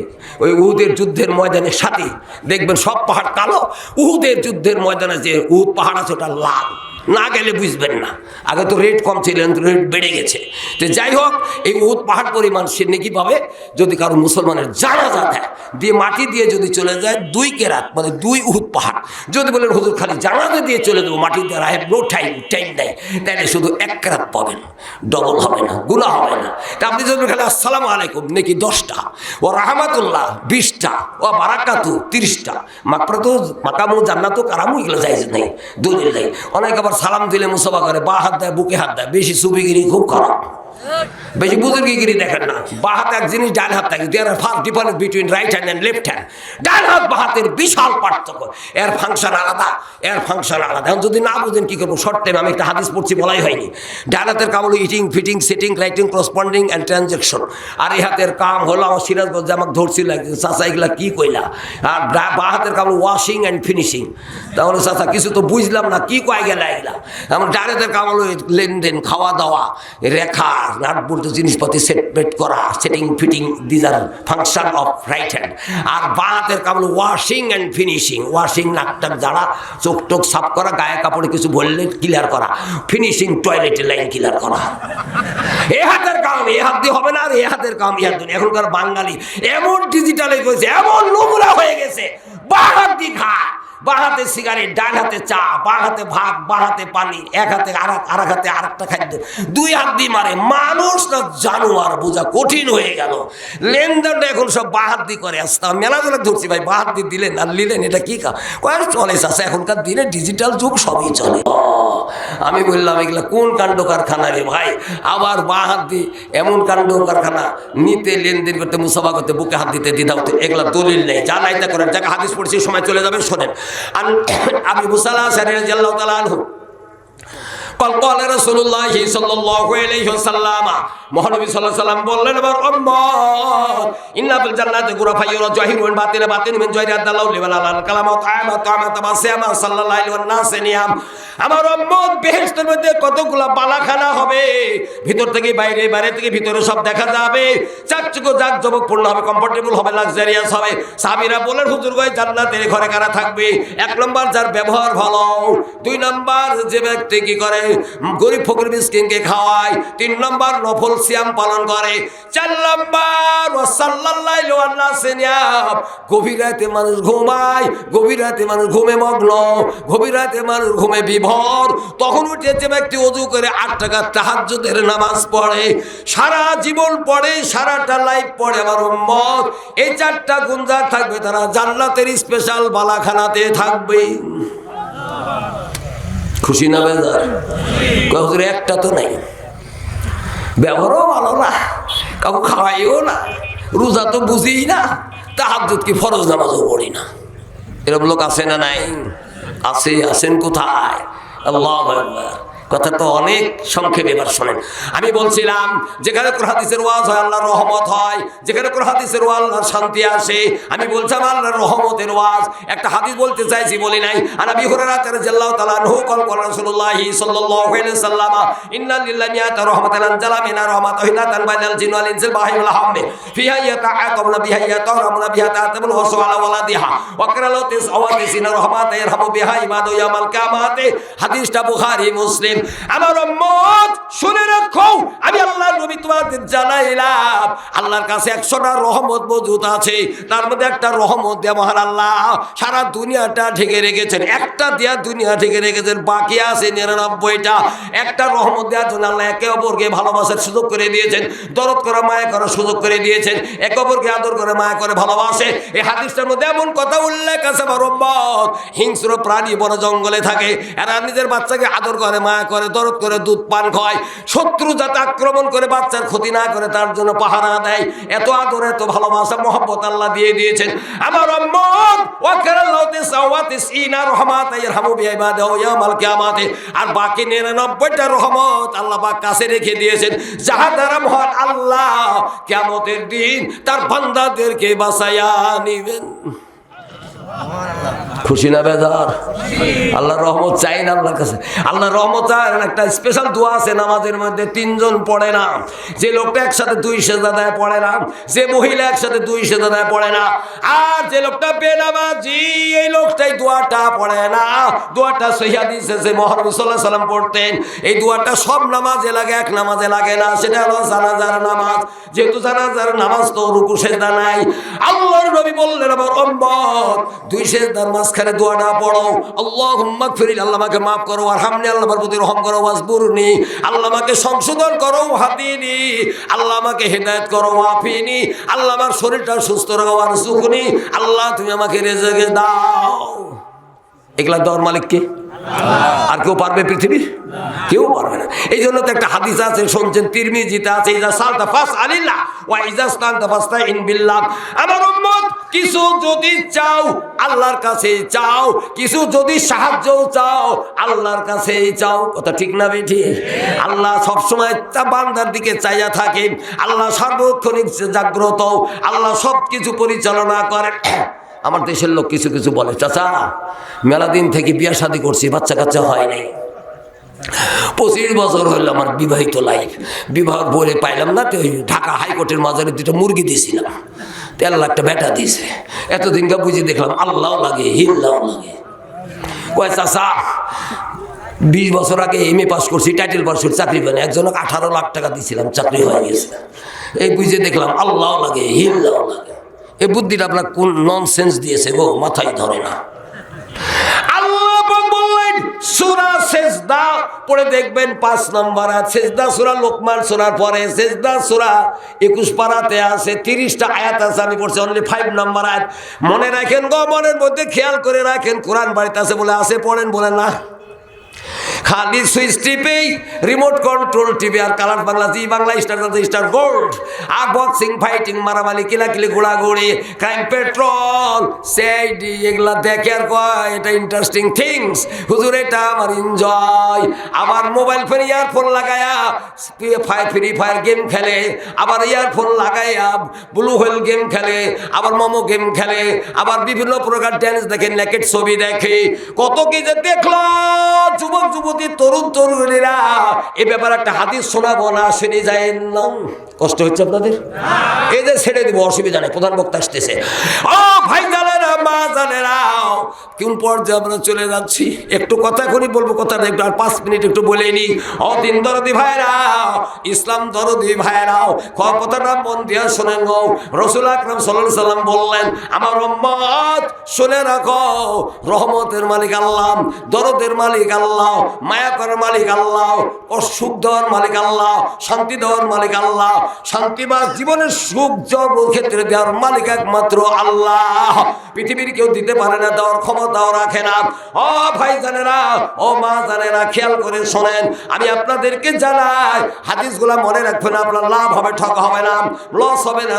A: ওই উহুদের যুদ্ধের ময়দানের সাথে দেখবেন সব পাহাড় কালো, উহুদের যুদ্ধের ময়দানে যে উহুদ পাহাড় আছে ওটা লাল। না গেলে বুঝবেন না, আগে তো রেট কম ছিল, রেট বেড়ে গেছে। তো যাই হোক, এই উহুদ পাহাড় পরিমাণ সে নেকি পাবে যদি কারো মুসলমানের জানাজা দেয়, দিয়ে মাটি দিয়ে যদি চলে যায় 2 কেরাত, মানে 2 উহুদ পাহাড়। যদি বলেন হুজুর খালি জানাজা দিয়ে চলে দেবো, মাটি দিয়ে, আই হ্যাভ নো টাইম নেই, তাহলে শুধু 1 কেরাত পাবেন, ডবল হবে না, গুনাহ হবে না। তা আপনি যদি খালি আসসালামু আলাইকুম নেকি 10টা, ও রাহমাতুল্লাহ 20টা, ও বারাকাতু 30টা, মাকফিরাতু মাকামু জান্নাতু কারামু, এগুলো জায়েজ নেই, দলিল নেই। অনেক আবার সালাম দিলে মুসাফা করে, বা হাত দেয়, বুকে হাত দেয়, বেশি সুবিগিরি খুব খারাপ, বেশি বুজুর্গিগিরি দেখেন না। বা হাতে এক জিনিস, ডান হাত থাকে, there are first difference between right hand and left hand. ডান হাত বা হাতের বিশাল পার্থক্য, এর ফাংশন আলাদা, এর ফাংশন আলাদা। এখন যদি না বুঝেন কী করবো, শর্ট টাইম আমি একটা হাদিস পড়ছি, বলাই হয়নি। ডান হাতের কাম হলো eating, fitting, sitting, writing, corresponding and transaction. আর এই হাতের কাম হলো, আমার সিরাজগঞ্জ আমাকে ধরছিল চাচা, এগুলা কী কইলা। আর বা হাতের কাম হলো ওয়াশিং অ্যান্ড ফিনিশিং। তাহলে চাচা কিছু তো বুঝলাম না, কি কয় গেলা এগুলা। আমার ডান হাতের কাম হলো লেনদেন, খাওয়া দাওয়া, রেখা, নাট বলতে জিনিসপাতি সেট করা, setting fitting, these are function of right hand. আর বাঁ হাতের কাম হলো ওয়াশিং অ্যান্ড ফিনিশিং। ওয়াশিং নাকটাক যারা, চোখ টোক সাফ করা, গায়ে কাপড়ে কিছু বললে ক্লিয়ার করা, ফিনিশিং টয়লেটের লাইন ক্লিয়ার করা। এ হাতের কাম এ হাত দিয়ে হবে না, আর এ হাতের কাম এ হাত দিয়ে। এখনকার বাঙালি এমন ডিজিটালে হয়েছে, এমন নোংরা হয়ে গেছে, বাঁ হাত দিয়ে খায়, বাঁ হাতে সিগারেট, ডান হাতে চা, বাঁ হাতে ভাত, বাঁ হাতে পানি, এক হাতে আর এক হাতে আরেকটা খাদ্য, 2 হাত দিয়ে মারে। মানুষ না জানোয়ার, বোঝা কঠিন হয়ে গেল। লেনদেনটা এখন সব বাঁ হাত দিয়ে করে। আসতে মেলা মেলা ধরছি ভাই, বাঁ হাত দিয়ে দিলেন আর নিলেন, এটা কি চলে আছে এখনকার দিনে, ডিজিটাল যুগ, সবই চলে। আমি বললাম এগুলা কোন কাণ্ড কারখানা রে ভাই। আবার বাঁ হাত দিয়ে এমন কাণ্ড কারখানা, নিতে, লেনদেন করতে, মুসাফা করতে, বুকে হাত দিতে দ্বিধা হতে, এগুলা দলিল নেই। যা নাইতা করেন, যাকে হাদিস পড়ছি সময় চলে যাবে, শোনেন। আবু মুসা আল-আশআরী রাদিয়াল্লাহু তাআলা আনহু قال رسول الله صلى الله عليه وسلم, মহানবী সাল্লাল্লাহু আলাইহি ওয়াসাল্লাম বললেন, আমার উম্মত ইন্না ফিল জান্নাতি গুরাফা ইউরা জাহিরুন বাতিনা বাতিন মিন জাহিরি আদাল্লাহু লিমান আলাল কালাম ওয়া তাআমা তাআমা তাবাসসামা সাল্লাল্লাহু আলাইহি ওয়ান নাস নিয়াম। আমার উম্মত বেহেশতের মধ্যে কতগুলা বালাখানা হবে, ভিতর থেকে বাইরে, বাইরে থেকে ভিতরে সব দেখা যাবে, চাকচুকো জাঁকজমকপূর্ণ হবে, কমফোর্টেবল হবে, লাক্সারিয়াস হবে। সাহাবীরা বলেন, হুজুর ভাই জান্নাতের ঘরে কারা থাকবে? 1 নম্বর যার ব্যবহার ভালো, 2 নম্বর যে ব্যক্তি কি করে, গরিব ফকির মিসকিনকে খাওয়ায়, 3 নম্বর নফল সিয়াম পালন করে, 4 নম্বর সাল্লাল্লাহু আলাইহি ওয়াসাল্লাম গভীর রাতে মানুষ ঘুমায়, গভীর রাতে মানুষ ঘুমে মগ্ন, গভীর রাতে মানুষ ঘুমে বিভোর। তখন উঠে যে ব্যক্তি ওযু করে 8 রাকাত তাহাজ্জুদের নামাজ পড়ে, সারা জীবন পড়ে, সারাটা লাইফ পড়ে, আমার উম্মত এই 4টা গুণ যার থাকবে তারা জান্নাতের স্পেশাল বালাখানাতে থাকবে। খুশি না বেজার? হুজুর একটা তো নাই, ব্যবহারও ভালো না, কাউকে খাওয়াইও না, রোজা তো বুঝি না, তাহাজ্জুদ কি ফরজ নামাজও পড়ি না, এরকম লোক আছে না নাই? আছে, আছেন কোথায়? আল্লাহু আকবার। কথা তো অনেক সংক্ষেপে, এবার শোনেন। আমি বলছিলাম যেখানে কোরআন হাদিসের ওয়াজ হয় আল্লাহর রহমত হয়, যেখানে কোরআন হাদিসের ওয়াজ আল্লাহর শান্তি আসে। আমি বলছিলাম আল্লাহর রহমতের ওয়াজ, একটা হাদিস বলতে চাইছি, বলি নাই। আর আবি হুরায়রা রাদিয়াল্লাহু তাআলা আনহু قال রাসূলুল্লাহ সাল্লাল্লাহু আলাইহি ওয়াসাল্লাম, ইন্না লিল্লাহি মিয়াতা রাহমাতান আনজালা মিনা রাহমাতাহিনাতান বাইনাল জিন্নি ওয়াল ইনসিল বাহি ওয়াল হামদ ফিহা ইয়াতাআকাবুনা বিহা ইয়াতারামুনা বিহা তাতাবুল ওয়াসআলা ওয়ালাদিহা ওয়া কারালাতিস আওয়াতিসিনা রাহমাতা ইয়ারহামু বিহা ইবাদু ইয়াউমাল কিয়ামাতি। হাদিসটা বুখারী মুসলিম। দিয়েছেন। আমার উম্মত শুনে রাখো, আমি আল্লাহর নবী তোমাদের জানাইলাম আল্লাহর কাছে 100টা রহমত মজুদ আছে, তার মধ্যে একটা রহমত দিয়ে মহান আল্লাহ সারা দুনিয়াটা ঢেকে রেখেছেন। একটা দিয়া দুনিয়া ঢেকে রেখেছেন, বাকি আছে 99টা। একটা রহমত দেওয়ার জন্য আল্লাহ একে অপরকে ভালোবাসার সুযোগ করে দিয়েছেন, দরদ করা মায়া করার সুযোগ করে দিয়েছেন, একে অপরকে আদর করে মায়া করে ভালোবাসে। এই হাদিসটার মধ্যে এমন কথা উল্লেখ আছে, আমার উম্মত হিংস্র প্রাণী বড় জঙ্গলে থাকে, এরা নিজের বাচ্চাকে আদর করে মায়া করে দরদ করে দুধ পান খায়, শত্রু যাতে আক্রমণ করে বাচ্চার ক্ষতি না করে তার জন্য পাহারা দেয়। এত আদর এত ভালোবাসা মহব্বত আল্লাহ দিয়ে দিয়েছেন। আমার উম্মত ওয়াকারাল্লাহু তিসঈনা রহমাতান ইয়ারহামু বিইবাদিহি ইয়াউমাল কিয়ামাতি, আর বাকি 99টা রহমত আল্লাহ পাক কাছে রেখে দিয়েছেন, যাহা দ্বারা মহান আল্লাহ কিয়ামতের দিন তার বান্দাদেরকে বাঁচাইয়া নিবেন। খুশি না বেজার? আল্লাহর রহমত চাই না আল্লাহর কাছে? আল্লাহর রহমত চাই। একটা স্পেশাল দোয়া আছে নামাজের মধ্যে, 3 জন পড়ে না। যে লোকটা একসাথে 2 সেজদা দেয় পড়ে না, যে মহিলা একসাথে 2 সেজদা দেয় পড়ে না, আর যে লোকটা বেনামাজি এই লোকটাই দোয়াটা পড়ে না। দোয়াটা সহিহ হাদিস আছে, মুহাম্মদ সাল্লাল্লাহু আলাইহি সাল্লাম পড়তেন। এই দোয়াটা সব নামাজে লাগে, এক নামাজে লাগে না, সেটা হলো জানাজার নামাজ। যেহেতু জানাজার নামাজ তো রুকু সেজদা নাই, আল্লাহর নবী বললেন আমার উম্মত 2 সেজদার মাঝখানে দোয়াটা পড়ো, আল্লাহুম্মা গফিরলি, আল্লাহ আমাকে মাফ করো, আরহামনি, আল্লাহ আমার প্রতি রহম করো, ওয়াসবুরনি, আল্লাহ আমাকে সংশোধন করো, ওয়াহদিনি, আল্লাহ আমাকে হেদায়েত করো, ওয়াফিনি, আল্লাহ আমার শরীরটা সুস্থ রাখো, ওয়ারযুকনি, আল্লাহ তুমি আমাকে রিজিক দাও। এগুলা দেওয়ার মালিক কে? আর কেউ পারবে পৃথিবীর? কেউ পারবে না। এই জন্য তো একটা হাদিস আছে, শুনছেন, তিরমিজিতে আছে, ইজা সালতা ফাসআলিল্লাহ ওয়া ইজা ইসতানতা ফাসতাইন বিল্লাহ। আমার উম্মত কিছু যদি চাও আল্লাহর কাছে চাও, কিছু যদি সাহায্য চাও আল্লাহর কাছে চাও। কথা ঠিক না বেঠি? আল্লাহ সবসময় তা বান্দার দিকে চাইয়া থাকেন, আল্লাহ সার্বক্ষণিক জাগ্রত, আল্লাহ সব কিছু পরিচালনা করেন। আমার দেশের লোক কিছু কিছু বলে, চাচা মেলা দিন থেকে বিয়া শাদী করছি, বাচ্চা কাচ্চা হয় নাই, 25 বছর হইল আমার বিবাহিত লাইফ, বিবাহ বলে পাইলাম না, তো ঢাকা হাইকোর্টের মাঝারে 2টা মুরগি দিয়েছিলাম, 13 লাখ টাকা বেটা দিয়েছে, এতদিনকে বুঝে দেখলাম আল্লাহ লাগে হিল্লাও লাগে। কয় চাচা 20 বছর আগে MA পাস করছি, টাইটেল পাস করছি, চাকরি পাইনি, একজনকে 18 লাখ টাকা দিয়েছিলাম, চাকরি হয়ে গেছে। এই বুঝে দেখলাম আল্লাহ লাগে হিল্লাও লাগে। এই বুদ্ধিটা আপনার কোন ননসেন্স দিয়েছে গো, মাথায় ধরে না। আল্লাহ বললেন সূরা সেজদা পড়ে দেখবেন 5 নম্বর আয়াত, সেজদা সূরা লোকমান সূরার পরে, সেজদা সূরা 21 পারাতে আছে, 30টা আয়াত আছে, আমি পড়ছি অনলি 5 নম্বর আয়াত। মনে রাখেন গো, মনের মধ্যে খেয়াল করে রাখেন, কোরআন বাড়িতে আছে বলে আছে পড়েন, বলেন না। খালি সুইচ টিপেই রিমোট কন্ট্রোল টিভি আর colour Bangla, Zee Bangla, star star gold, আর বক্সিং ফাইটিং মারামারি কিলাকিলি ঘোড়াঘুড়ি ক্রাইম পেট্রোল সিআইডি এগুলা দেখে আর কয় এটা ইন্টারেস্টিং থিংস, হুজুর এটা আমার এনজয়। আবার মোবাইল ফোন ইয়ারফোন লাগায়া ফ্রি ফায়ার গেম খেলে, আবার ইয়ারফোন লাগাইয়া ব্লু হোয়েল গেম খেলে, আবার মোমো গেম খেলে, আবার বিভিন্ন প্রকার ড্যান্স দেখে, নেকেট ছবি দেখে, কত কি যে দেখলো। যুবক যুবতী তরুণ তরুণীরা, এ ব্যাপারে একটা হাদিস শোনাবো না, শুনে যায় না? কষ্ট হচ্ছে আপনাদের? এই যে ছেড়ে দিব, অসুবিধা নেই, প্রধান বক্তা আসতেছে। ও ভাই জানেরা, মা জানেরা, কোন পর্যায়ে আমরা চলে যাচ্ছি, একটু কথা করি বলবো, কথাটা একটু আর 5 মিনিট একটু বলে নি। ও দিন দরদি ভাইরা, ইসলাম দরদি ভাইরা, কথাটা মন দিয়ে শোনেন গো। রাসূল আকরাম সাল্লাল্লাহু আলাইহি সাল্লাম বললেন, আমার উম্মত শুনে রাখো, রহমতের মালিক আল্লাহ, দরদের মালিক আল্লাহ, মায়া করার মালিক আল্লাহ, সুখ দেওয়ার মালিক আল্লাহ, শান্তি দেওয়ার মালিক আল্লাহ, শান্তি বা জীবনের সুখ ক্ষেত্রে দেওয়ার মালিক একমাত্র আল্লাহ। পৃথিবীর কেউ দিতে পারে না, দেওয়ার ক্ষমতাও রাখে না। ও ভাই জানেরা, ও মা জানেরা, খেয়াল করে শোনেন, আমি আপনাদেরকে জানাই, হাদিসগুলা মনে রাখবেন, আপনার লাভ হবে, ঠক হবে না, লস হবে না,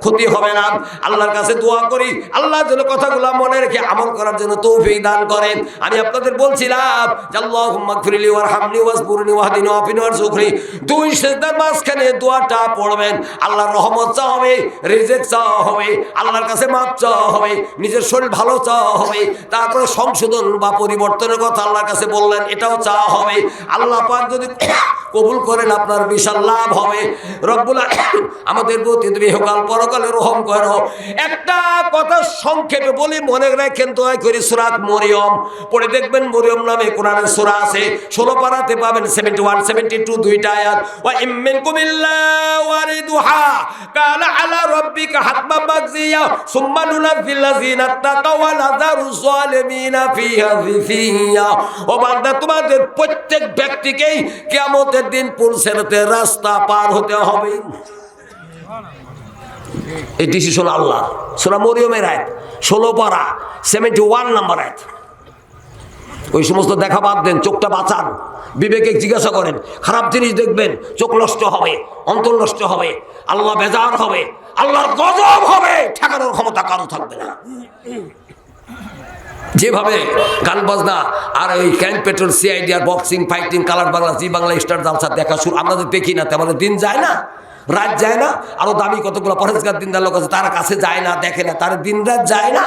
A: ক্ষতি হবে না। আল্লাহর কাছে দোয়া করি, আল্লাহ যেন কথাগুলা মনে রেখে আমল করার জন্য তৌফিক দান করেন। আমি আপনাদের বলছিলাম, আল্লাহুম্মা গফিরলি ওয়ারহামনি ওয়াসবুরনি ওয়াহদিনি ওয়াফিনি ওয়ারযুকনি, 2 সেজদার মাঝখানে দোয়াটা পড়বেন। আল্লাহর রহমত চাওয়া হবে, রিজিক চাওয়া হবে, আল্লাহর কাছে মাপ চাওয়া হবে, নিজের শরীর ভালো চাওয়া হবে, তারপরে সংশোধন বা পরিবর্তনের কথা আল্লাহর কাছে বললেন, এটাও চাওয়া হবে। আল্লাহ পাক যদি কবুল করেন আপনার বিশাল লাভ হবে। রব্বুল আলামিন আমাদের প্রতি তুমি ইহকাল পরকালে রহম করো। একটা কথা সংক্ষেপে বলি, মনে রাখেন দয়া করে সূরা মরিয়ম পড়ে দেখবেন। মরিয়ম নামে কোরআন কোরআনের সূরা আছে 16 পারাতে পাবেন 71 72 দুইটা আয়াত ওয়া ইম্মিনকুম ইল্লা ওয়ারিদুহা কানা আলা রাব্বিকা হাতমান মাকজিয়া সুম্মা নুনাজ্জিল লাযিনা তাকাও ওয়া নাযারু যালিমিনা ফিহা যিফিয়া। ও বান্দা তোমাদের প্রত্যেক ব্যক্তিকেই কিয়ামতের দিন পুলসেরাতে রাস্তা পার হতে হবে। এই ডিসিশন আল্লাহ। সূরা মরিয়মের আয়াত 16 পারা 71 নম্বর আয়াত। ওই সমস্ত দেখা বাদ দেন, চোখটা বাঁচান, বিবেকে জিজ্ঞাসা করেন। খারাপ জিনিস দেখবেন, চোখ নষ্ট হবে, অন্তর নষ্ট হবে, আল্লাহ বেজার হবে, আল্লাহর গজব হবে, ঠেকানোর ক্ষমতা কারো থাকবে না। যেভাবে গান বাজনা আর ওই ক্যান পেট্রোল সিআইডি আর boxing fighting Colors Bangla Zee Bangla Star Jalsha দেখা শুরু আমরা তো দেখি না, তেমন দিন যায় না, রাত যায় না। আরো দামি কতগুলো পরেজগার দিনদার লোক আছে, তার কাছে যায় না, দেখে না, তার দিন রাত যায় না,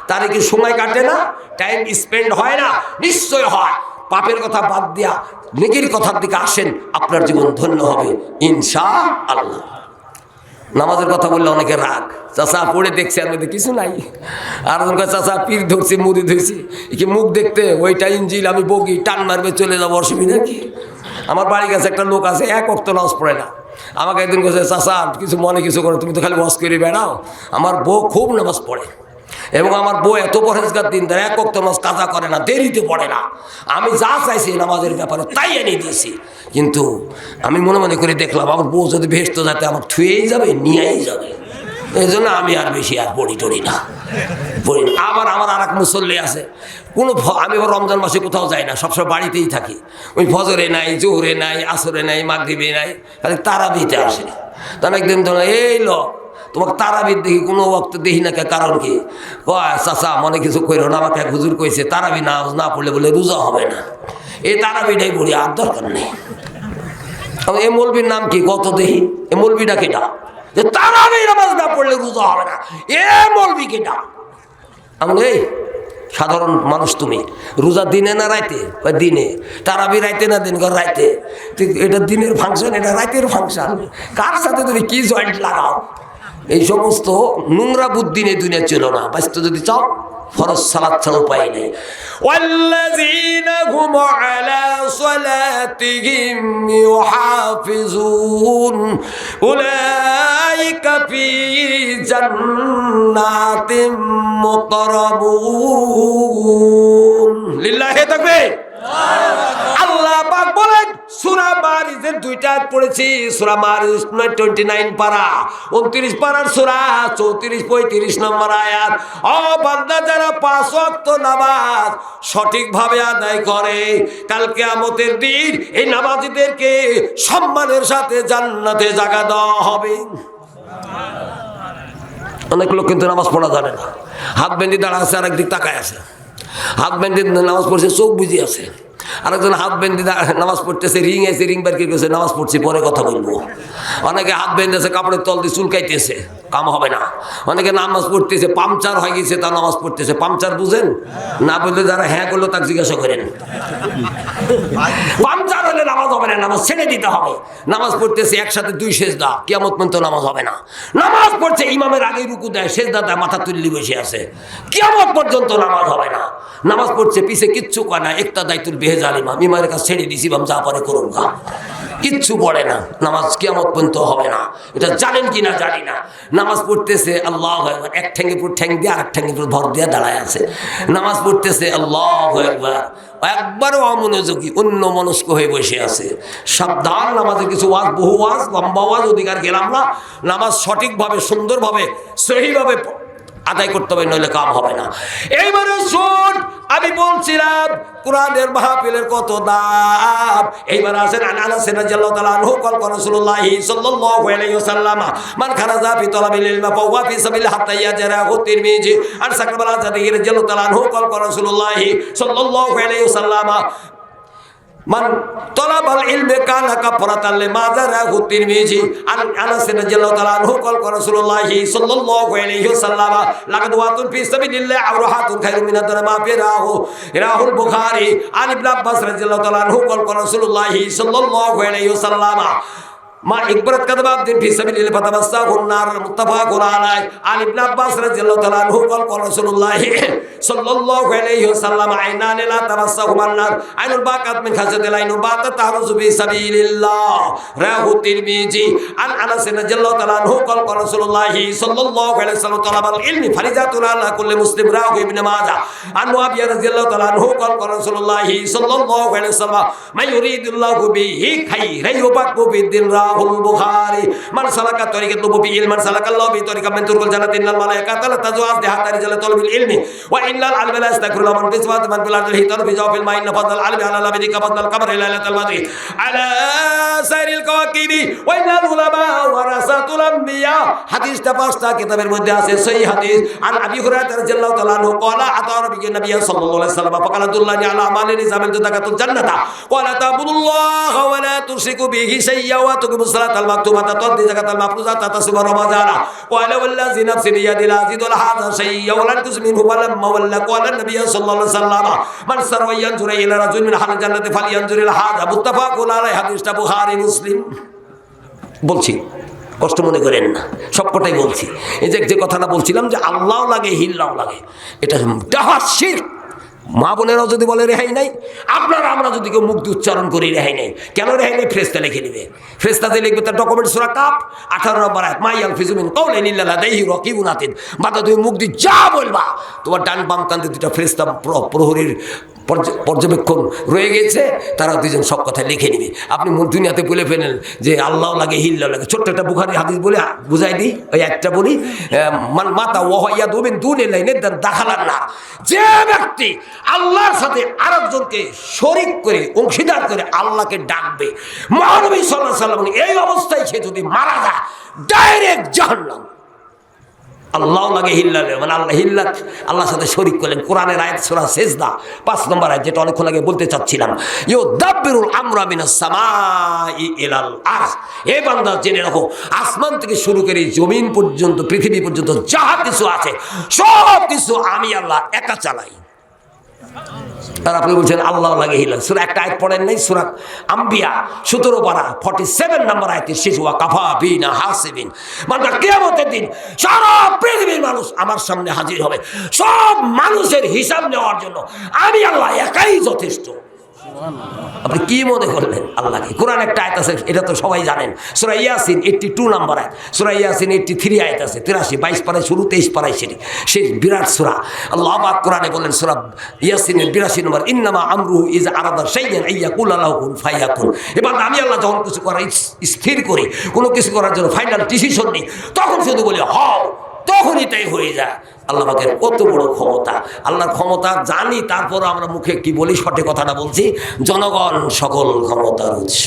A: তার কি সময় কাটে না, টাইম স্পেন্ড হয় না? নিশ্চয় হয়। পাপের কথা বাদ দিয়া নেকির কথার দিকে আসেন, আপনার জীবন ধন্য হবে ইনশাআল্লাহ। নামাজের কথা বললে অনেকে রাগ, চাচা পড়ে দেখছে আর মধ্যে কিছু নাই। আর চাচা পীর ধরছি, মুড়ি ধরছি, কি মুখ দেখতে ওইটা ইঞ্জিল, আমি বগি টান মারবে চলে যাবো, অসুবিধা কি? আমার বাড়ির কাছে একটা লোক আছে, এক ওয়াক্ত নামাজ পড়ে না। আমাকে একদিন কাছে চাচা কিছু মনে কিছু করো, তুমি তো খালি ওয়াজ করে বেড়াও। আমার বউ খুব নামাজ পড়ে এবং আমার বউ এত পরেজগার দিন ধরে এক ওয়াক্ত নামাজ কাজা করে না, দেরিতে পড়ে না। আমি যা চাইছি নামাজের ব্যাপারে তাই এনে দিয়েছি, কিন্তু আমি মনে মনে করে দেখলাম আমার বউ যদি ভেস্ত যাতে আমার থুয়েই যাবে, নিয়েই যাবে। এই জন্য আমি আর বেশি আর পড়ি টড়ি না, পড়ি না। আবার আমার আর এক মুসল্লি আছে, কোনো আমি আবার রমজান মাসে কোথাও যাই না, সবসময় বাড়িতেই থাকি। ওই ফজরে নাই, জোহরে নাই, আসরে নাই, মাগরিবে নাই, খালি তারাবিতে আসে। তখন একদিন ধরো এই লোক তোমাকে তারাবির দেখি কোনো ওয়াক্ত দেখি না, কারণ কি? কয় চাচা মনে কিছু কইরো না, আমাকে এক হুজুর কইছে তারাবি না পড়লে বলে রোজা হবে না। এই তারাবিটাই পড়ি, আর দরকার নেই। এ মৌলবীর নাম কি কত দেখি? এ মৌলবীটা কেটা যে তারাবি নামাজ না পড়লে রোজা হবে না? এ মৌলবী কেটা? আমি এই সাধারণ মানুষ, তুমি রোজা দিনে না রাইতে? দিনে। তারাবি রাইতে না দিন রাইতে? এটা দিনের ফাংশন, এটা রাইতের ফাংশন। কার সাথে তুমি কি জয়েন্ট লাগাও? এই সমস্ত নোংরা বুদ্ধি নিয়ে দুনিয়া ছিল না। বাঁচতে যদি চাও ফরজ সালাত ছাড়া উপায় নেই। ওয়াল্লাযীনা হুম আলা সালাতিহিম ইউহাফিজুন উলাইকা ফি জান্নাতিম মুকরামুন। লিল্লাহি তাকবীর। আল্লাহ পাক বলেন সূরা মারিজের দুইটা আয়াত পড়েছি, সূরা মারিজ 29 পারা, 29 পারার সূরা 34 35 নম্বর আয়াত। ও বান্দা, যারা 5 ওয়াক্ত নামাজ সঠিকভাবে আদায় করে, কাল কিয়ামতের দিন এই নামাজীদেরকে সম্মানের সাথে জান্নাতে জায়গা দেওয়া হবে। অনেক লোক কিন্তু নামাজ পড়া জানে না, হাত বেঁধে দাঁড়া আছে, আর একদিক তাকায় আছে। হাত বেঁধে নামাজ পড়ছে, চোখ বুঝি আছে। আরেকজন হাত বেঁধে নামাজ পড়তেছে, রিং আছে, রিং বার করছে, নামাজ পড়ছি, পরে কথা বলবো। অনেকে হাত বেঁধেছে, কাপড়ের তল দিয়ে চুলকাইতেছে, কাম হবে না। অনেকে নামাজ পড়তেছে, পাংচার হয়ে গেছে, তা নামাজ পড়তেছে। পাংচার বুঝেন না? বলতে যারা হ্যাঁ করলো তাকে জিজ্ঞাসা করেন। পাংচার হলে নামাজ হবে না, নামাজ ছেড়ে দিতে হবে। নামাজ পড়তেছে একসাথে 2 সেজদা, কিয়ামত পর্যন্ত নামাজ হবে না। নামাজ পড়ছে, ইমামের আগে রুকু দেয়, সেজদা দেয়, মাথা তুল্লি বসে আছে, কিয়ামত পর্যন্ত নামাজ হবে না। নামাজ পড়ছে, পিছে কিচ্ছু কয় না, একটা দায়িত্ব বেহেজাল ইমাম, ইমামের কাছে ছেড়ে দিছি, ইমাম যা পারে করুন গা, কিচ্ছু পড়ে না। নামাজ কিয়ামত পর্যন্ত হবে না, এটা জানেন কি না জানি না। নামাজ পড়তেছে, আল্লাহু আকবার, এক ঠ্যাঙ্গের উপর ঠ্যাং দিয়ে আরেক ঠ্যাঙ্গের উপর ভর দিয়ে দাঁড়ায় আছে। নামাজ পড়তেছে, আল্লাহু আকবার, একবারও অমনোযোগী, অন্য মনস্ক হয়ে বসে আছে। সাবধান, নামাজের কিছু ওয়াজ, বহু ওয়াজ, লম্বা ওয়াজ অধিকার গেলাম না। নামাজ সঠিকভাবে, সুন্দরভাবে, সহিভাবে আদায় করতে হবে, নইলে কাম হবে না। এইবারে শোন, আমি বলছিলাম কোরআনের মাহফিলের কত দাম। এইবার আসেন আনাস রাদিয়াল্লাহু তাআলা আনহু قال রাসূলুল্লাহ সাল্লাল্লাহু আলাইহি ওয়াসাল্লাম মান খারাজা ফি তালাবিল ইলম ফাওয়া ফি সাবিল হাত্তা ইয়াজরাহু তিরমিজি আর সাকরাবাল আযাদি রাদিয়াল্লাহু তাআলা আনহু قال রাসূলুল্লাহ সাল্লাল্লাহু আলাইহি ওয়াসাল্লাম মান তলাবাল ইলমে কানা কাফরাতাল লিমা যারাহু তিরমিজি আনাস রাদিয়াল্লাহু তাআলা আনহু قال রাসূলুল্লাহ সাল্লাল্লাহু আলাইহি ওয়াসাল্লাম লাকাদ ওয়াতুন ফি সাবিলিল্লাহ আওরাহাতুন খায়রুম মিনাদ দুনিয়া ফি রাহুল বুখারী আন ইবনে আব্বাস রাদিয়াল্লাহু তাআলা আনহু قال রাসূলুল্লাহ সাল্লাল্লাহু আলাইহি ওয়াসাল্লাম মা ইকবারাত কাযাবা আবদিন ফি সাবিলিল্লাহি ফাতামাসসাহুন নার মুত্তাফাকুন আলাইহি। আলী ইবনে আব্বাস রাদিয়াল্লাহু তাআলা আনহু ক্বাল রাসূলুল্লাহ সাল্লাল্লাহু আলাইহি ওয়াসাল্লাম আইনান লা তামাসসাহুমান নার আইনুল বাকাত মিন খাসাতিল আইনু বাতা তাহরুজু ফি সাবিলিল্লাহ রাহু তিরমিজি। আন আনাস রাদিয়াল্লাহু তাআলা আনহু ক্বাল রাসূলুল্লাহ সাল্লাল্লাহু আলাইহি ওয়াসাল্লাম তালাবাল ইলমি ফারিজাতুন আলা কুল্লি মুসলিম রাহু ইবনে মাজাহ। আন মুআবিয়া রাদিয়াল্লাহু তাআলা আনহু ক্বাল রাসূলুল্লাহ সাল্লাল্লাহু আলাইহি ওয়াসাল্লাম মান ইউরিদুল্লাহু বিহি খাইরান ইউবাক্কু বিদ্দিন রাহুল বুখারী। মান সালাকা তরিকাতুহু ফি ইলমান সালাকাল্লাহু বি তরিকাম মিন তুরুকিল জান্নাতি ইন্নাল মালায়েকাতা লা তাজওয়াজ লিহাত্তা রিজালা তালবিল ইলমি ওয়া ইন্নাল আলিমা লা ইয়াস্তাগফিরুনা মান বিসমাতি মান বিল আরদি হিতার ফি জাওফিল মাইন ফাদাল আলিমি আলা লাবিদি কাফাদাল কমর ইলা লাইলাতুল বাদরি আলা সাইরিল কাওয়াকিবি ওয়া ইন্নাল উলামা ওয়ারাসাতুল আমবিয়া। হাদিসটা পাঁচটা কিতাবের মধ্যে আছে সহিহ হাদিস। আন আবি হুরায়রা রাদিয়াল্লাহু তাআলা আনহু ক্বালা আতা নবী সাল্লাল্লাহু আলাইহি ওয়াসাল্লাম ফাকালা দুল্লানি আলা আমালিন ইজামিল তাকাতুল জান্নাতা ওয়ালা তাবুদুল্লাহ ওয়ালা তুশরিকু বিহি শাইয়্যা ওয়া তুকিমুস সালাতাল মাকতুবাতা তুদ্দি যাকাতাল মাফরুজাতা তাসুমা রমাজানা ওয়ালা ওয়াল্লাযী নাফসি বিয়াদিল আজিদুল হাযা শাইয়্যা ওয়ালা তুসমিনহু ওয়ালাম্মা ওয়াল্লা ক্বালা নবী সাল্লাল্লাহু আলাইহি ওয়াসাল্লাম মান সারওয়া ইয়ানজুরু ইলা রাজুলিন মিন আহলিল জান্নাতি ফালইয়ানজুর ইলা হাযা মুত্তাফাকুন আলাইহি। হাদিসটা বুখারী মুসলিম। বলছি কষ্ট মনে করেন না, সবকটাই বলছি। এই যে কথাটা বলছিলাম যে আল্লাহ লাগে হিল্লাও লাগে, এটা শিরক। মা বোনেরাও যদি বলে রেহাই নাই, আপনারা আমরা যদি কেউ মুখ দিয়ে উচ্চারণ করি রেহাই নেই, কেন রেহাই নেই? ফেরেশতা লিখে নেবে। ফেরেশতাতে লিখবে তার ডকুমেন্ট সূরা কাফ 18 নম্বর আয়াত মা ইয়ালফিযু মিন কাওলিন ইল্লা লাদাইহি রাকিবুন আতীদ। বান্দা তুমি মুখ দিয়ে যা বলবা, তোমার ডান বাম কান্দে দুটো ফেরেশতা প্রহরীর পর্যবেক্ষণ রয়ে গেছে, তারা দুজন সব কথা লিখে নিবে। আপনি দুনিয়াতে বলে ফেলেন যে আল্লাহ লাগে হিল্লাহ লাগে, ছোট্ট একটা বুখারী হাদিস বলে বুঝাই দিই, ওই একটা বলি, মান মাতা ওয়াহিয়া দুবিন দুনে লাইনে দাখালান না। যে ব্যক্তি আল্লাহর সাথে আরেকজনকে শরীক করে অংশীদার করে আল্লাহকে ডাকবে, মহানবী সাল্লাল্লাহু আলাইহি ওয়াসাল্লাম এই অবস্থায় সে যদি মারা যায় ডাইরেক্ট জাহান্নাম। আল্লাহ লাগে হিল্লাহ মানে আল্লাহ হিল্লাহ আল্লাহর সাথে শরীক করলেন। কোরআনের আয়াত সূরা সেজদা 5 নম্বর আয়াত, যেটা অনেকক্ষণ আগে বলতে চাচ্ছিলাম। ইউদাব্বিরুল আমরা মিনাস সামাই ইলাল আরদ। এ বান্দা জেনে রাখো, আসমান থেকে শুরু করে জমিন পর্যন্ত, পৃথিবী পর্যন্ত যা কিছু আছে সব কিছু আমি আল্লাহ একা চালাই। আর আপনি বলছেন আল্লাহ লাগে হিল্লাহ। সূরা একটা আয়াত পড়েন নাই? সূরা আম্বিয়া 17 পারা 47 নম্বর আয়াতে শেষ, ওয়া কাফা বিনা হাসিবিন। মানে কিয়ামতের দিন সারা পৃথিবীর মানুষ আমার সামনে হাজির হবে, সব মানুষের হিসাব নেওয়ার জন্য আমি আল্লাহ একাই যথেষ্ট। আপনি কি মনে করলেন আল্লাহকে? কোরআন একটা আয়াত আছে, এটা তো সবাই জানেন, সূরা ইয়াসিন 82 নম্বর আয়াত, সূরা ইয়াসিন 83 আয়াত আছে, 83 22 পারায় শুরু 23 পারায় সেই বিরাট সূরা। আল্লাহ পাক কোরআনে বলেন সূরা ইয়াসিনের 82 নম্বর, ইন্নামা আমরুহু ইযা আরাদা শাইআন আইয়াকুলা লাহু কুন ফায়াকুন। এবার আমি আল্লাহ যখন কিছু করার স্থির করি, কোনো কিছু করার জন্য ফাইনাল ডিসিশন নিই, তখন শুধু বলি হও, তখনই তাই হয়ে যায়। আল্লাহ পাকের কত বড় ক্ষমতা, আল্লাহর ক্ষমতা জানি, তারপর আমরা মুখে কি বলি, সঠিক কথাটা বলছি, জনগণ সকল ক্ষমতার উৎস।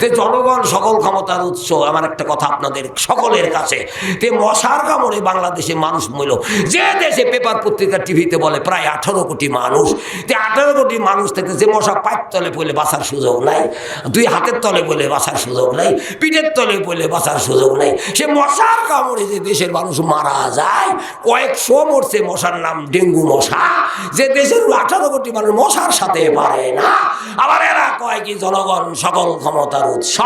A: তে জনগণ সকল ক্ষমতার উৎস। আমার একটা কথা আপনাদের সকলের কাছে, তে মশার কামড়ে বাংলাদেশে মানুষ মইল, যে দেশে পেপার পত্রিকা টিভিতে বলে প্রায় 18 কোটি মানুষ, তে 18 কোটি মানুষ থেকে যে মশা পায়ের তলে পড়লে বাঁচার সুযোগ নাই, দুই হাতের তলে পড়লে বাঁচার সুযোগ নাই, পিঠের তলে পড়লে বাঁচার সুযোগ নাই, সে মশার কামড়ে যে দেশের মানুষ মারা যায়, কয়েকশো মরছে, মশার নাম ডেঙ্গু মশা। যে দেশের 18 কোটি মানুষ মশার সাথে পারে না, আবার এরা কয় কি জনগণ সকল ক্ষমতার উৎস।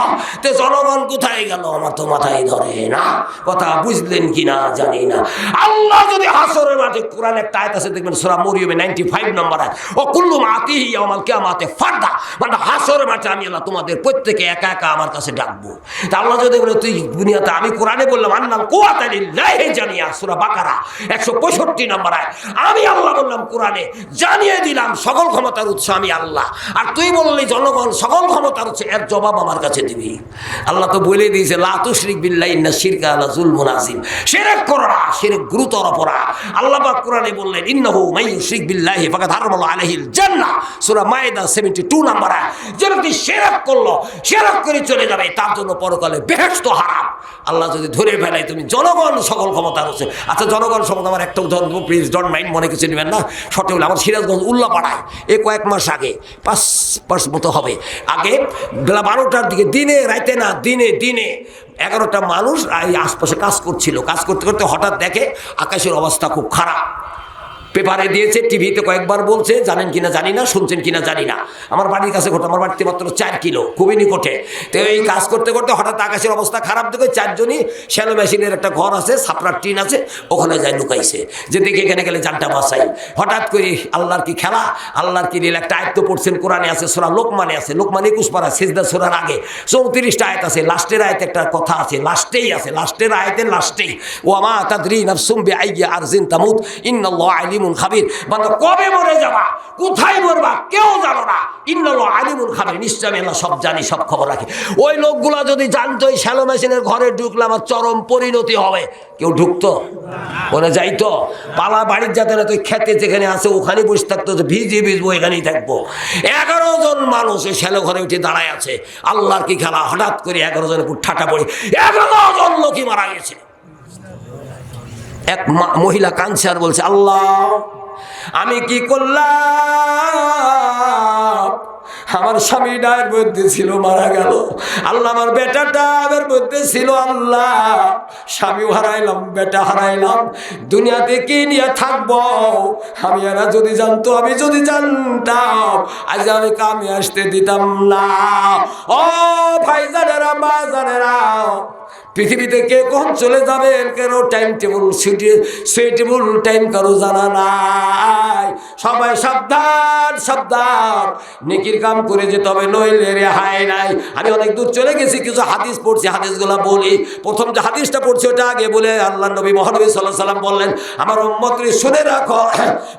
A: তো জনগণ কোথায় গেল আমার তো মাথায় ধরে না। কথা বুঝলেন কিনা জানি না। আল্লাহ যদি হাসরের মাঠে, কোরআন একটা আয়াত আছে দেখবেন সূরা মরিয়মে 95 নম্বর আয়াত, ও কুল্লু মাতিহি ইয়াউমাল কিয়ামাতি ফারদা। মানে হাসরের মাঠে আমি আল্লাহ তোমাদের প্রত্যেকে একা একা আমার কাছে ডাকবো। তা আল্লাহ যদি বলে তুই দুনিয়াতে, আমি কোরআনে বললাম আন্নাল কুওয়াতা লিল্লাহি জামিআ, সূরা বাকারা 165 নম্বর আয়াত, আমি আল্লাহ বললাম কোরআনে, জানিয়ে দিলাম সকল ক্ষমতার উৎস আমি আল্লাহ। আর তুই বললি জনগণ সকল ক্ষমতার উৎস, এর জবাব আমার কাছে দিবি। আল্লাহ তো বলে দিয়েছে লা তুশরিক বিল্লাহি ইন্না শিরকা লাযুলমুন আযীম। শিরক করো না, শিরক গুরুতর অপরাধ। আল্লাহ পাক কোরআনে বললেন ইন্নাহু মান ইউশরিক বিল্লাহি ফাকাদ হারামাল্লাহু আলাইহিল জান্নাহ, সূরা মায়েদা 72 নম্বর আয়াত। যে ব্যক্তি শিরক করলো, শিরক করে চলে যাবে, তার জন্য পরকালে বেহেশত হারাম। আল্লাহ যদি ধরে ফেলায় তুমি জনগণ সকল ক্ষমতার উৎস। আচ্ছা জনগণ সম্বন্ধে আমার একটা উদাহরণ দেবো, প্লিজ ডোন্ট মাইন্ড, মনে কিছু নেবেন না। সঠিক হলে আমার সিরাজগঞ্জ উল্লাপাড়ায় এই কয়েক মাস আগে, 5 মাস মতো হবে আগে, বেলা 12টার দিকে, দিনে রাইতে না, দিনে 11টা মানুষ এই আশপাশে কাজ করছিল। কাজ করতে করতে হঠাৎ দেখে আকাশের অবস্থা খুব খারাপ, পেপারে দিয়েছে, টিভিতে কয়েকবার বলছে, জানেন কিনা জানি না, শুনছেন কিনা জানি না। আমার বাড়ির কাছে ঘটে, আমার বাড়িতে মাত্র 4 কিলো, খুবই নিকটে। তো এই কাজ করতে করতে হঠাৎ আকাশের অবস্থা খারাপ দেখে 4 জনই শ্যালো মেশিনের একটা ঘর আছে, ছাপড়ার টিন আছে, ওখানে যায় লুকাইছে যে দেখে এখানে গেলে জানটা বাঁচাই। হঠাৎ করে আল্লাহর কি খেলা, আল্লাহর কি লীলা। একটা আয়াত তো পড়ছেন কোরআনে আছে, সূরা লোকমানে আছে, লোকমান 21 পারা সিজদা সূরার আগে 34টা আয়াত আছে। লাস্টের আয়াতে একটা কথা আছে, লাস্টেই আছে, লাস্টের আয়াতের লাস্টেই, ওয়া মা তাদরি নাফসুম বিআইয়ি আরজিন তামুত ইন্নাল্লাহু আলিমুন খাবির। বান্দা কবে মরে যাবা, কোথায় মরবা কেউ জানো না, ইন্নাল্লাহু আলিমুন খাবির, নিশ্চয় আমি আল্লাহ সব জানি, সব খবর রাখি। ওই লোকগুলা যদি জানতো এই শ্যালো মেশিনের ঘরে ঢুকলে আমার চরম পরিণতি হবে, কেউ ঢুকতো? ওরা যাইতো? পালা বাড়ির যাতে না, তুই খেতে যেখানে আছে ওখানে বসে থাকতো, ভিজবো এখানেই থাকবো। 11 জন মানুষ ওই শ্যালো ঘরে উঠে দাঁড়ায় আছে। আল্লাহর কি খেলা, হঠাৎ করে 11 জনের উপর ঠাটা পড়ি, 11 জন লোকই মারা গেছে। এক মহিলা কাঁদছে আর বলছে, আল্লাহ আমি কি করলাম, আমার স্বামী ডায়ের মধ্যে ছিল, মারা গেল। আল্লাহ আমার বেটাটা আমার মধ্যে ছিল, আল্লাহ স্বামীও হারাইলাম, বেটা হারাইলাম, দুনিয়াতে কি নিয়ে থাকবো। আমি এরা যদি জানতো, আমি যদি জানতাম আজ আমি কামে আসতে দিতাম না। ও ভাই জানেরা, মা জানেরা, পৃথিবীতে কে কখন চলে যাবেন, কেন টাইম টেবিল সুইটেবল টাইম কারো জানা নাই। সবাই সাবধান সাবধান, নেকির কাম করে যেতে হবে, নইলে রেহাই নাই। আমি অনেক দূর চলে গেছি, কিছু হাদিস পড়ছি, হাদিসগুলা বলি। প্রথম যে হাদিসটা পড়ছি ওটা আগে বলে, আল্লাহ নবী মহানবী সাল্লাল্লাহু আলাইহি সাল্লাম বললেন, আমার উম্মতরে শুনে রাখো,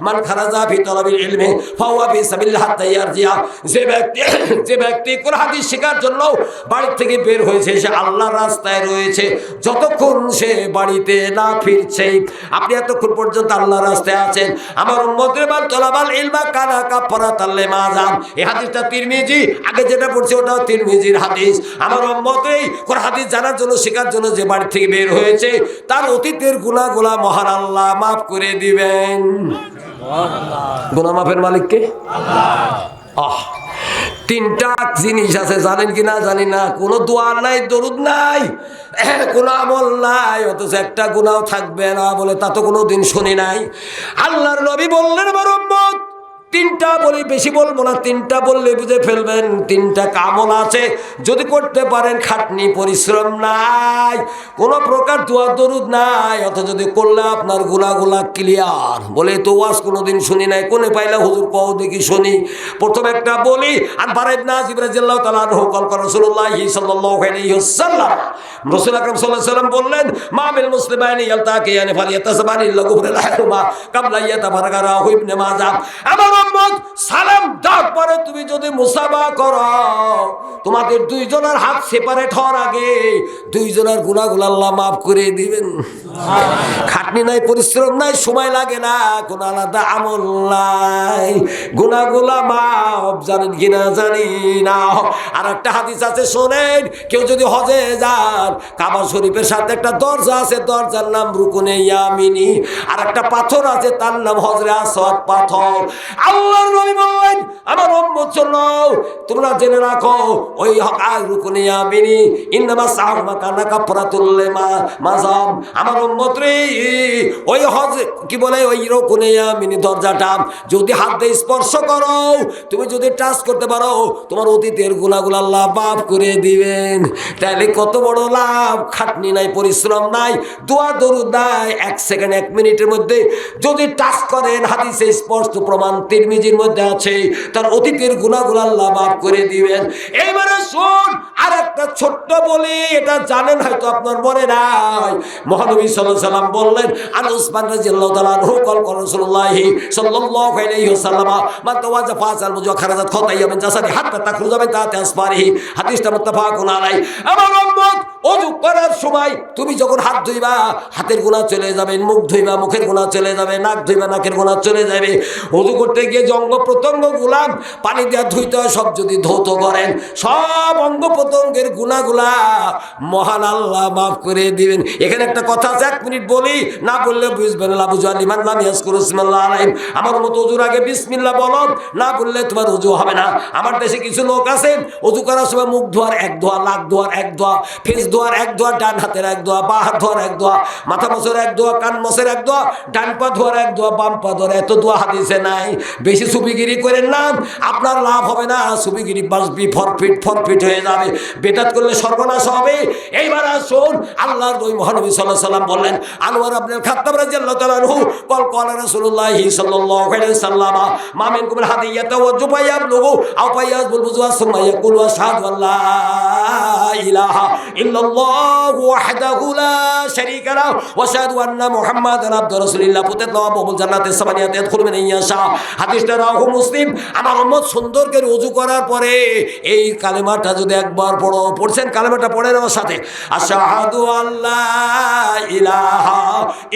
A: মান খারাজা ফি তালাবিল ইলমি ফাহুয়া ফি সাবিলিল্লাহ হাত্তা ইয়ারজিয়া। যে ব্যক্তি কোন হাদিস শেখার জন্য বাড়ি থেকে বের হয়েছে, সে আল্লাহর রাস্তায় রয়েছে যতক্ষণ সে বাড়িতে না ফিরছে। আপনি এতক্ষণ পর্যন্ত আল্লাহর রাস্তায় আছেন। আমার উম্মতের মান তলাবাল ইলমা কানা কাফারাতাল লিমা যাম। এই হাদিসটা তিরমিজি, আগে যেটা পড়ছি ওটাও তিরমিজির হাদিস। আমার উম্মতেই কোন হাদিস জানার জন্য, শেখার জন্য যে বাড়ি থেকে বের হয়েছে, তার অতীতের গুনাহগুলো মহান আল্লাহ মাফ করে দিবেন। গুনাহ মাফের মালিক কে? আল্লাহ। 3টা জিনিস আছে, জানেন কি না জানি না। কোনো দোয়া নাই, দরুদ নাই, কোনো আমল নাই, অথচ একটা গুনাহ থাকবে না বলে তা তো কোনোদিন শুনি নাই। আল্লাহর নবী বললেন, আমার উম্মত 3টা বলি, বেশি বলবো না, 3টা বললে বুঝে ফেলবেন। 3টা কামল আছে, যদি করতে পারেন, খাটনি পরিশ্রম নাই, কোনো প্রকার দোয়া দরুদ নাই, অথচ যদি করলে আপনার গুনাহগুলা ক্লিয়ার। বলে তো ওয়াজ কোনোদিন শুনি নাই, কোনে পাইলা হুজুর কও দেখি শুনি। প্রথম একটা বলি, আর বারা ইবনে আযিব রাদিয়াল্লাহু তাআলা আনহু কল কর রাসূলুল্লাহ সাল্লাল্লাহু আলাইহি ওয়াসাল্লাম, রাসূল আকরাম সাল্লাল্লাহু আলাইহি ওয়াসাল্লাম বললেন, মা বিল মুসলিমাইনি ইয়ালতাকিয়ানি ফালিয়াতাসাবানি লাগুবরাহুমা কাবলা ইয়াতাফারাকা ইবনে মাজাহ। আমার উম্মত সালাম দেওয়ার পরে তুমি যদি মুসাফা করো, তোমাদের 2 জনের হাত সেপারেট হওয়ার আগে 2 জনের গুনাহগুলো আল্লাহ মাফ করে দিবেন। খাটনি নাই, পরিশ্রম নাই, সময় লাগে না, কোন আলাদা আমল নাই, গুনাহগুলো মাফ। জানেন কিনা জানি না। আর একটা হাদিস আছে শোনেন, কেউ যদি হজে যান, কাবা শরীফের সাথে একটা দরজা আছে, দরজার নাম রুকুনে ইয়ামিনি, আর একটা পাথর আছে, তার নাম হজরে আসওয়াদ পাথর। আল্লাহর নবী বলেন, আমার উম্মত চলো, তোমরা জেনে রাখো, ওই রুকুনে ইয়ামিনি ইন্নামা সাহমা কানা কাফরাতুল লিমা মাযাম। আমার উম্মত রে, ওই হজ কি বলে, ওই রুকুনে ইয়ামিনি দরজাটা যদি হাত দিয়ে স্পর্শ করো, তুমি যদি টাচ করতে পারো, তোমার অতীতের গুনাহগুলো আল্লাহ মাফ করে দিবেন। তাহলে কত বড় লাভ, খাটনি নাই, পরিশ্রম নাই, দোয়া দরুদ নাই, 1 সেকেন্ড 1 মিনিটের মধ্যে যদি টাচ করেন, হাদিসে স্পষ্ট প্রমাণ তিরমিজির মধ্যে আছে, তার অতীতের গুনাহগুলো আল্লাহ মাফ করে দিবেন। এইবারে শুন, আর একটা ছোট্ট বলি, এটা জানেন হয়তো আপনার মনে নাই। মহানবী সাল্লাল্লাহু আলাইহি ওয়াসাল্লাম বললেন, আন উসমান রাদিয়াল্লাহু তাআলা আনহু কল কর রাসূলুল্লাহ সাল্লাল্লাহু আলাইহি ওয়াসাল্লাম, মান তাওয়াজা ফাসাল মুজা খারাজাত খাতাইয়া মিন জাসাদি হাত্তা তাখরুজা মিন তাহতি আসফারিহি। হাদিসটা মুত্তাফাকুন আলাইহি। আমার উম্মত, ওযু করার সময় তুমি যখন হাত ধুইবা, হাতের গুনাহ চলে যাবে, মুখ ধুইবা, মুখের গুনাহ চলে যাবে, নাক ধুইবা, নাকের গুনাহ চলে যাবে। ওযু করতে গিয়ে যে অঙ্গ প্রত্যঙ্গ গুলা পানি দিয়ে ধুইতে হয়, সব যদি ধৌত করেন, সব অঙ্গ প্রত্যঙ্গের গুনাহগুলা মহান আল্লাহ মাফ করে দিবেন। এখানে একটা কথা আছে, 1 মিনিট বলি, না বললে বুঝবেন না। বুঝু আলিমান লাম ইয়াজকুরু ইসমাল্লাহ আলাইহি। আমার মতো ওযুর আগে বিসমিল্লাহ বলো, না বললে তোমার ওযু হবে না। আমার দেশে কিছু লোক আছে, ওযু করার সময় মুখ ধোয়ার 1 ধোয়া, নাক ধোয়ার 1 ধোয়া, ফেস ধোয়ার এক দোয়া, ডান হাতের এক দোয়া, বা হাত ধোয়ার এক দোয়া, মাথা মোছার এক দোয়া, কান মোছার এক দোয়া, ডান পা ধোয়ার এক দোয়া, বাম পা ধোয়ার এত দোয়া হাদিসে নাই। বেশি সুবিগিরি করেন না, আপনার লাভ হবে না। সুবিগিরি বাসবি ফরফিট হয়ে যাবে, বেদাত করলে সর্বনাশ হবে। এইবার আসুন, আল্লাহর ওই মহানবী সাল্লাল্লাহু আলাইহি সাল্লাম বললেন, আনোয়ার ইবনে খাত্তাব রাদিয়াল্লাহু তাআলা আনহু ক্বালা রাসূলুল্লাহি সাল্লাল্লাহু আলাইহি ওয়াসাল্লাম মা মিনকুম হাদিয়াতু ওয়া জুবায়াবলুহু আও ফায়াজবুল বুজওয়া সুম্মা ইয়াকুলু আশহাদু আল্লা ইলাহা ইল্লাল্লাহু ওয়াহদাহু লা শারীকা লাহু ওয়া আশহাদু আন্না মুহাম্মাদান আবদুহু রাসূলুল্লাহ ফুতাতলাহু আবওয়াবুল জান্নাতি সামানিয়াতি ইয়াদখুলু মিন ইয়াশা। হাদিসটা রাওয়াহু মুসলিম। আমার উম্মত সুন্দর করে ওযু করার পরে এই কালেমাটা যদি একবার পড়ছেন, কালেমাটা পড়েন আমার সাথে, আশহাদু আল্লা ইলাহা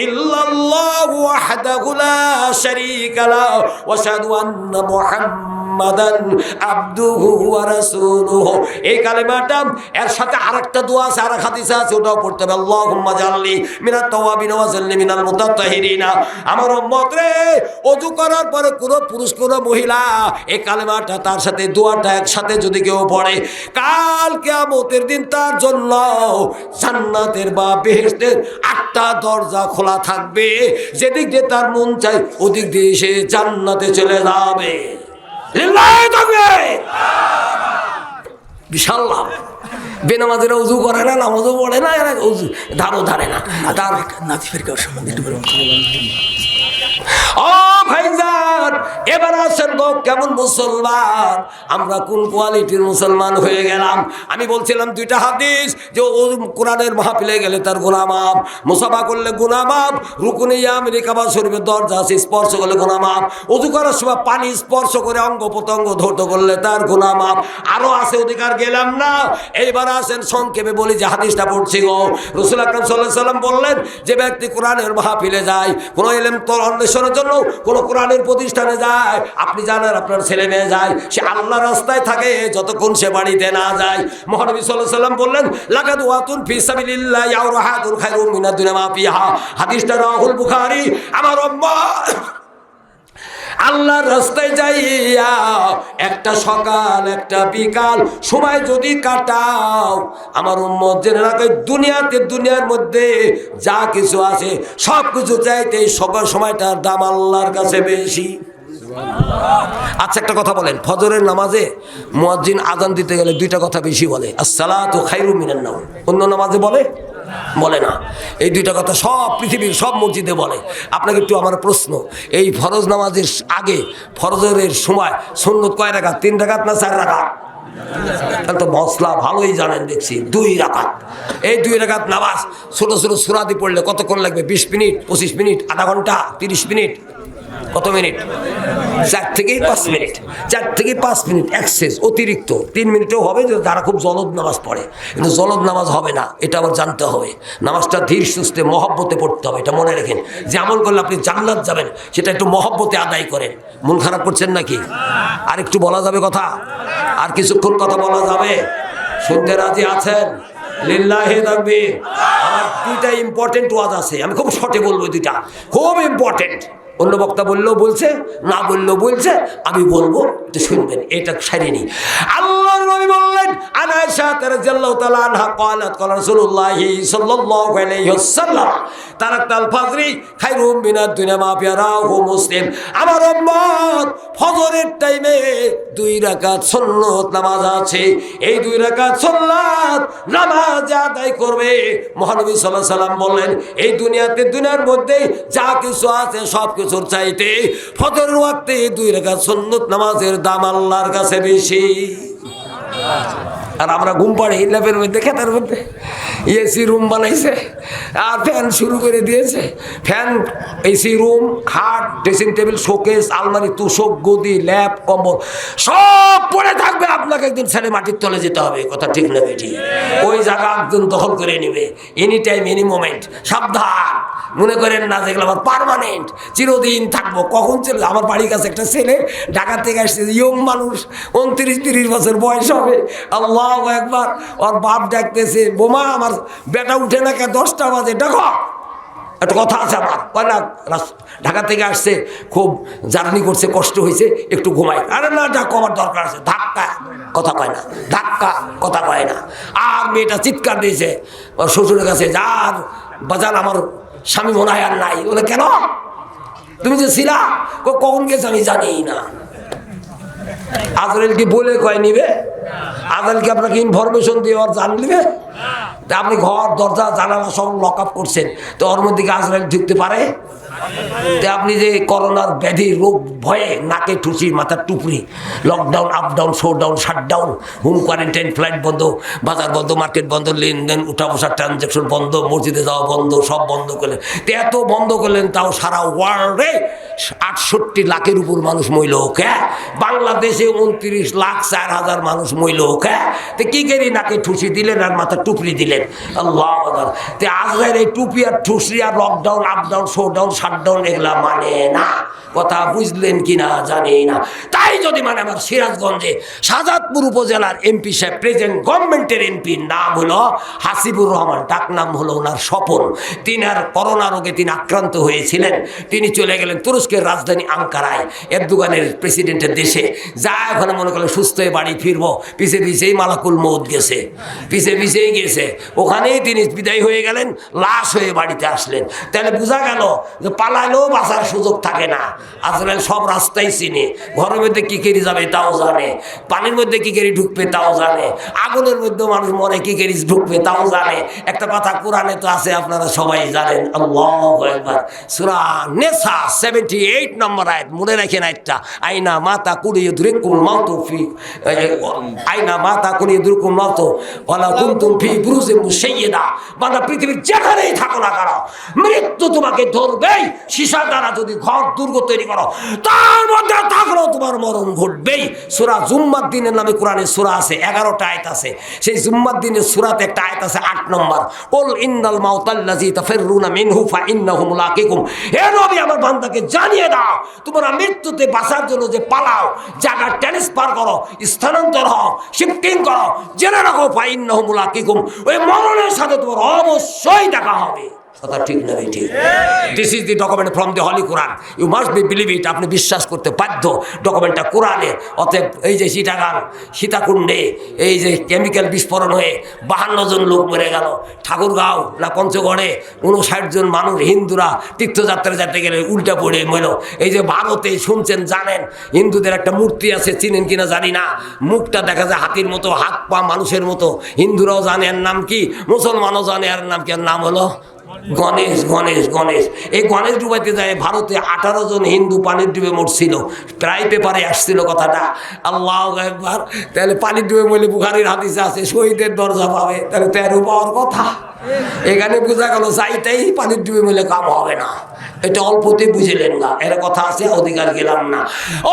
A: ইল্লাল্লাহু ওয়াহদাহু লা শারীকা লাহু ওয়া আশহাদু আন্না মুহাম্মাদান আবদুহু ওয়া রাসূলুহু। এই কালেমাটা এর সাথে আরেকটা দোয়া আছে, আরেক হাদিস আছে, ওটাও পড়তে হবে, আল্লাহুম্মা জাআলনি মিনাত তাওয়াবিন ওয়া জাআলনি মিনাল মুতাতাহহিরিন। আমার উম্মত রে, ওযু করার পরে কোনো পুরুষ কোনো মহিলা এই কালেমাটা তার সাথে দোয়াটা একসাথে যদি কেউ পড়ে, কাল কিয়ামতের দিন তার জন্য জান্নাতের বা বেহেশতের 8টা দরজা খোলা থাকবে। যেদিক দিয়ে তার মন চাই ওদিক দিয়ে সে জান্নাতে চলে যাবে। লিল্লাহি তাকবীর। বিশাল লাভ। বেনামাজিরা উযু করে না, নামাজও পড়ে না, এরা উযু ধারও ধারে না। তার নাতিফের কার সম্বন্ধে একটু বলুন। ও ভাইজান, এবার আসেন গো, কেমন মুসলমান আমরা, কোন কোয়ালিটির মুসলমান হয়ে গেলাম। আমি বলছিলাম 2টা হাদিস, যে কোরআনের মাহফিলে গেলে তার গুনাহ মাফ, মুসাফা করলে গুনাহ মাফ, রুকুনে ইয়ামিনী কাবা শরীফের দরজা আছে, স্পর্শ করলে গুনাহ মাফ, ওযু করার সময় পানি স্পর্শ করে অঙ্গ প্রত্যঙ্গ ধৌত করলে তার গুনাহ মাফ। আরো আছে, অধিকার গেলাম না। এইবার আসেন সংক্ষেপে বলি যে হাদিসটা পড়ছি গো। রাসূল আকরাম সাল্লাল্লাহু আলাইহি সাল্লাম বললেন, যে ব্যক্তি কোরআনের মাহফিলে যায়, কোন ইলম অন্বেষণের জন্য কোন কোরআনের প্রতিষ্ঠানে যায়, আপনি জানেন আপনার ছেলে মেয়ে যায়, সে আল্লাহর রাস্তায় থাকে যতক্ষণ সে বাড়িতে না যায়। মহানবী সাল্লাল্লাহু আলাইহি সাল্লাম বললেন, লাকাদ ওয়াতুন ফি সাবিলিল্লাহি আও রাহাতুন খায়রুম মিনাদ দুনিয়া মা ফিহা। হাদিসটা রাওয়াহুল বুখারী। আমার উম্মত, আল্লাহর রাস্তায় যাইয়া একটা সকাল একটা বিকাল সময় যদি কাটাও, আমার উম্মত জেনে রাখো, দুনিয়ার মধ্যে যা কিছু আছে সব কিছু চাইতে সবার সময়টার দাম আল্লাহর কাছে বেশি। আচ্ছা, একটা কথা বলেন, ফজরের নামাজে মুয়াজ্জিন আযান দিতে গেলে 2টা কথা বেশি বলে, আসসালাতু খায়রুম মিনান নাওম। অন্য নামাজে বলে না। এই 2টা কথা সব পৃথিবীর সব মসজিদে বলে। আপনাকে একটু আমার প্রশ্ন, এই ফরজ নামাজের আগে ফরজের সময় সুন্নত কয় রাকাত? 3 রাকাত না 4 রাকাত? তাহলে তো মশলা ভালোই জানেন দেখছি, 2 রাকাত। এই 2 রাকাত নামাজ ছোটো ছোটো সূরাদি পড়লে কতক্ষণ লাগবে? 20 মিনিট, 25 মিনিট, আধা ঘন্টা, 30 মিনিট, কত মিনিট? 4 থেকে 5 মিনিট, 4 থেকে 5 মিনিট এক্সেস, অতিরিক্ত 3 মিনিটেও হবে যারা খুব জলদ নামাজ পড়ে। কিন্তু জলদ নামাজ হবে না, এটা আবার জানতে হবে। নামাজটা ধীর সুস্থে মহব্বতে পড়তে হবে, এটা মনে রাখেন। যে আমল করলে আপনি জান্নাত যাবেন, সেটা একটু মহব্বতে আদায় করেন। মন খারাপ করছেন নাকি? আর একটু বলা যাবে কথা? আর কিছুক্ষণ কথা বলা যাবে? শুনতে রাজি আছেন? লিল্লাহি তাকবীর। আমার 2টা ইম্পর্টেন্ট ওয়াজ আছে, আমি খুব শর্টে বলবো, 2টা খুব ইম্পর্টেন্ট। অন্য বক্তা বললেও বলছে, না বললেও বলছে, আমি বলবো, তো শুনবেন, এটা সারিনি। আল্লাহর নবী বললেন, আয়েশা রাদিয়াল্লাহু তাআলা আনহা ক্বালাত ক্বালা রাসূলুল্লাহি সাল্লাল্লাহু আলাইহি ওয়াসাল্লাম তারাকাল ফাজরি খায়রুম মিনাদ দুনিয়া মা ফিহা, রাওয়াহু মুসলিম। আমার উম্মত, ফজরের টাইমে 2 রাকাত সুন্নাত নামাজ আছে। এই 2 রাকাত সুন্নাত নামাজ আদায় করবে। মহানবী সাল্লাল্লাহু আলাইহি সাল্লাম বললেন, এই দুনিয়ার মধ্যে যা কিছু আছে সব কিছুর চাইতে ফজরের ওয়াক্তে 2 রাকাত সুন্নাত নামাজের দাম আল্লাহর কাছে বেশি। আর আমরা ঘুম পাড়ি ল্যাপের মধ্যে, খেতার মধ্যে এসি রুম বানাইছে আর ফ্যান শুরু করে দিয়েছে। ফ্যান, এসি রুম, খাট, ড্রেসিং টেবিল, শোকেস, আলমারি, তুষক, গদি, ল্যাপ, কম্বল সব পড়ে থাকবে। আপনাকে একদিন ছেড়ে মাটির তলে যেতে হবে, কথা ঠিক না বেটি? ওই জায়গা একদিন দখল করে নেবে, এনি টাইম এনি মোমেন্ট। সাবধান, মনে করেন না যেগুলো আমার পার্মানেন্ট, চিরদিন থাকবো। কখন চলে? আমার বাড়ির কাছে একটা ছেলে ঢাকা থেকে আসছে, ইয়ং মানুষ, 29-30 বছর বয়স হবে। আল্লাহু আকবার। ওর বাপ ডাকতেছে, বোমা আমার বেটা উঠে না, 10টা বাজে, ডাকো। একটা কথা আছে আমার, না ঢাকা থেকে আসছে, খুব জার্নি করছে, কষ্ট হয়েছে, একটু ঘুমাই। আরে না, ডাকো, আমার দরকার আছে। ধাক্কা কথা কয় না, ধাক্কা কথা কয় না। আর মেয়েটা চিৎকার দিয়েছে ওর শ্বশুরের কাছে, যার বাজার আমার স্বামী মনে হয় আর নাই। বলে কেন, তুমি যে ছিলা কখন গেছে আমি জানি না। আজরাইল কি বলে কয় নিবে? আজরাইল কি আপনাকে ইনফরমেশন দিয়ে ওর জান নিবে? আপনি ঘর দরজা জানালা সব লক আপ করছেন, তো ওর মধ্যে কি আজরাইল ঢুকতে পারে? আপনি যে করোনার ব্যাধি রোগ ভয়ে নাকে ঠুসি মাথার টুপরি, lockdown, updown, showdown, shutdown, home quarantine, flight বন্ধ, বাজার বন্ধ, মার্কেট বন্ধ, লেনদেন, উঠা বসার ট্রানজ্যাকশন বন্ধ, মসজিদে যাওয়া বন্ধ, সব বন্ধ করলেন। তো এত বন্ধ করলেন, তাও সারা ওয়ার্ল্ডে 68 লাখের উপর মানুষ মইল। হ্যাঁ, বাংলাদেশে 29,04,000 মানুষ মইল। হ্যাঁ, তো কি করি নাকে ঠুসি দিলেন আর মাথার টুপরি দিলেন। আল্লাহ, তে আজরাইল এই টুপি আর ঠুসি আর লকডাউন, আপডাউন, শোডাউন, শাটডাউন এগুলা মানে না। কথা বুঝলেন কিনা জানি না। তাই যদি মানে আমার সিরাজগঞ্জে শাহজাদপুর উপজেলার এমপি সাহেব, প্রেজেন্ট গভর্নমেন্টের এমপির নাম হলো হাসিবুর রহমান, ডাক নাম হলো ওনার স্বপন। তিনি আর করোনা রোগে তিনি আক্রান্ত হয়েছিলেন। তিনি চলে গেলেন তুরস্কের রাজধানী আঙ্কারায়, এরদোগানের প্রেসিডেন্টের দেশে। যা ওখানে মনে করলেন সুস্থ হয়ে বাড়ি ফিরবো, পিছে পিছেই মালাকুল মৌত গেছে, পিছে পিছেই গেছে। ওখানেই তিনি বিদায় হয়ে গেলেন, লাশ হয়ে বাড়িতে আসলেন। তাহলে বোঝা গেল যে পালালেও বাঁচার সুযোগ থাকে না। আজরাইল সব রাস্তাই চিনে, ঘরের মধ্যে কি কেরি যাবে তাও জানে, পানির মধ্যে কি কেরি ঢুকবে তাও জানে, আগুনের মধ্যে মানুষ মনে কি কেরি ঢুকবে তাও জানে। একটা কথা কোরআনে তো আছে, আপনারা সবাই জানেন। আল্লাহু আকবার। সূরা নিসা 78 নম্বর আয়াত, মনে রাখেন আয়াতটা। আইনা মাতা কুলিয়ুদরিকুল মাউতু ফি, আইনা মাতা কুলিয়ুদরিকুল মাউতু ওয়ালা কুনতুম ফি বুরুজিন মুশাইয়্যাদা। বান্দা পৃথিবীর যেখানেই থাকো না কেন, মৃত্যু তোমাকে ধরবেই। সীসা দ্বারা যদি ঘর দুর্গ তৈরি করো, তার মধ্যে থাকলেও তোমার মরণ ঘটবেই। সূরা জুম্মার দিনের নামে কোরআনে সূরা আছে, 11টা আয়াত আছে। সেই জুম্মার দিনের সূরাতে একটা আয়াত আছে 8 নম্বর, কুল ইন্নাল মাউতাল্লাযী তাফিরুনা মিনহু ফাইন্নাহু মুলাকিকুম। হে নবী, আমার বান্দাকে জানিয়ে দাও, তোমরা মৃত্যুতে বাঁচার জন্য যে পালাও, জায়গা ট্রান্সফার করো, স্থানান্তর হও, শিফটিং করো, জেনে রাখো ফাইন্নাহু মুলাকিকুম, ওই মরণের সাথে তোমার অবশ্যই দেখা হবে। কথা ঠিক না? ঠিক। This is the document from the holy Quran, you must be believe it. আপনি বিশ্বাস করতে বাধ্য, ডকুমেন্টটা কোরআনের। অতএব এই যে চিটাগাং সীতাকুণ্ডে এই যে কেমিক্যাল বিস্ফোরণ হয়ে 52 জন লোক মরে গেল, ঠাকুরগাঁও না পঞ্চগড়ে 59 জন মানুষ হিন্দুরা তীর্থযাত্রা যেতে গেলে উল্টা পড়ে মরল। এই যে ভারতে শুনছেন, জানেন হিন্দুদের একটা মূর্তি আছে, চিনেন কিনা জানি না, মুখটা দেখা যায় হাতির মতো, হাত পা মানুষের মতো। হিন্দুরাও জানে এর নাম কি, মুসলমানও জানে এর নাম কি, এর নাম হলো গণেশ। গণেশ গণেশ এই গণেশ ডুবাইতে যায় ভারতে 18 জন হিন্দু পানির ডুবে মরছিল, প্রায় পেপারে আসছিল কথাটা। আল্লাহু আকবার। তাহলে পানির ডুবে মরলে বুখারীর হাদিসে আছে শহীদের দরজা পাবে, তাহলে 13 পাওয়ার কথা। এখানে বোঝা গেল চাইতেই পানির ডুবে মরলে কাম হবে না। এটা অল্পতে বুঝলেন না, এর কথা আছে, অধিকার গেলাম না।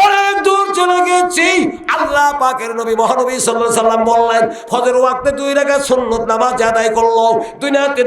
A: অনেক দূর চলে গেছি। আল্লাহ পাকের নবী মহানবী সাল্লাল্লাহু আলাইহি সাল্লাম বললেন, ফজর ওয়াক্তে 2 রাকাত সুন্নত নামাজ আদায় করলো।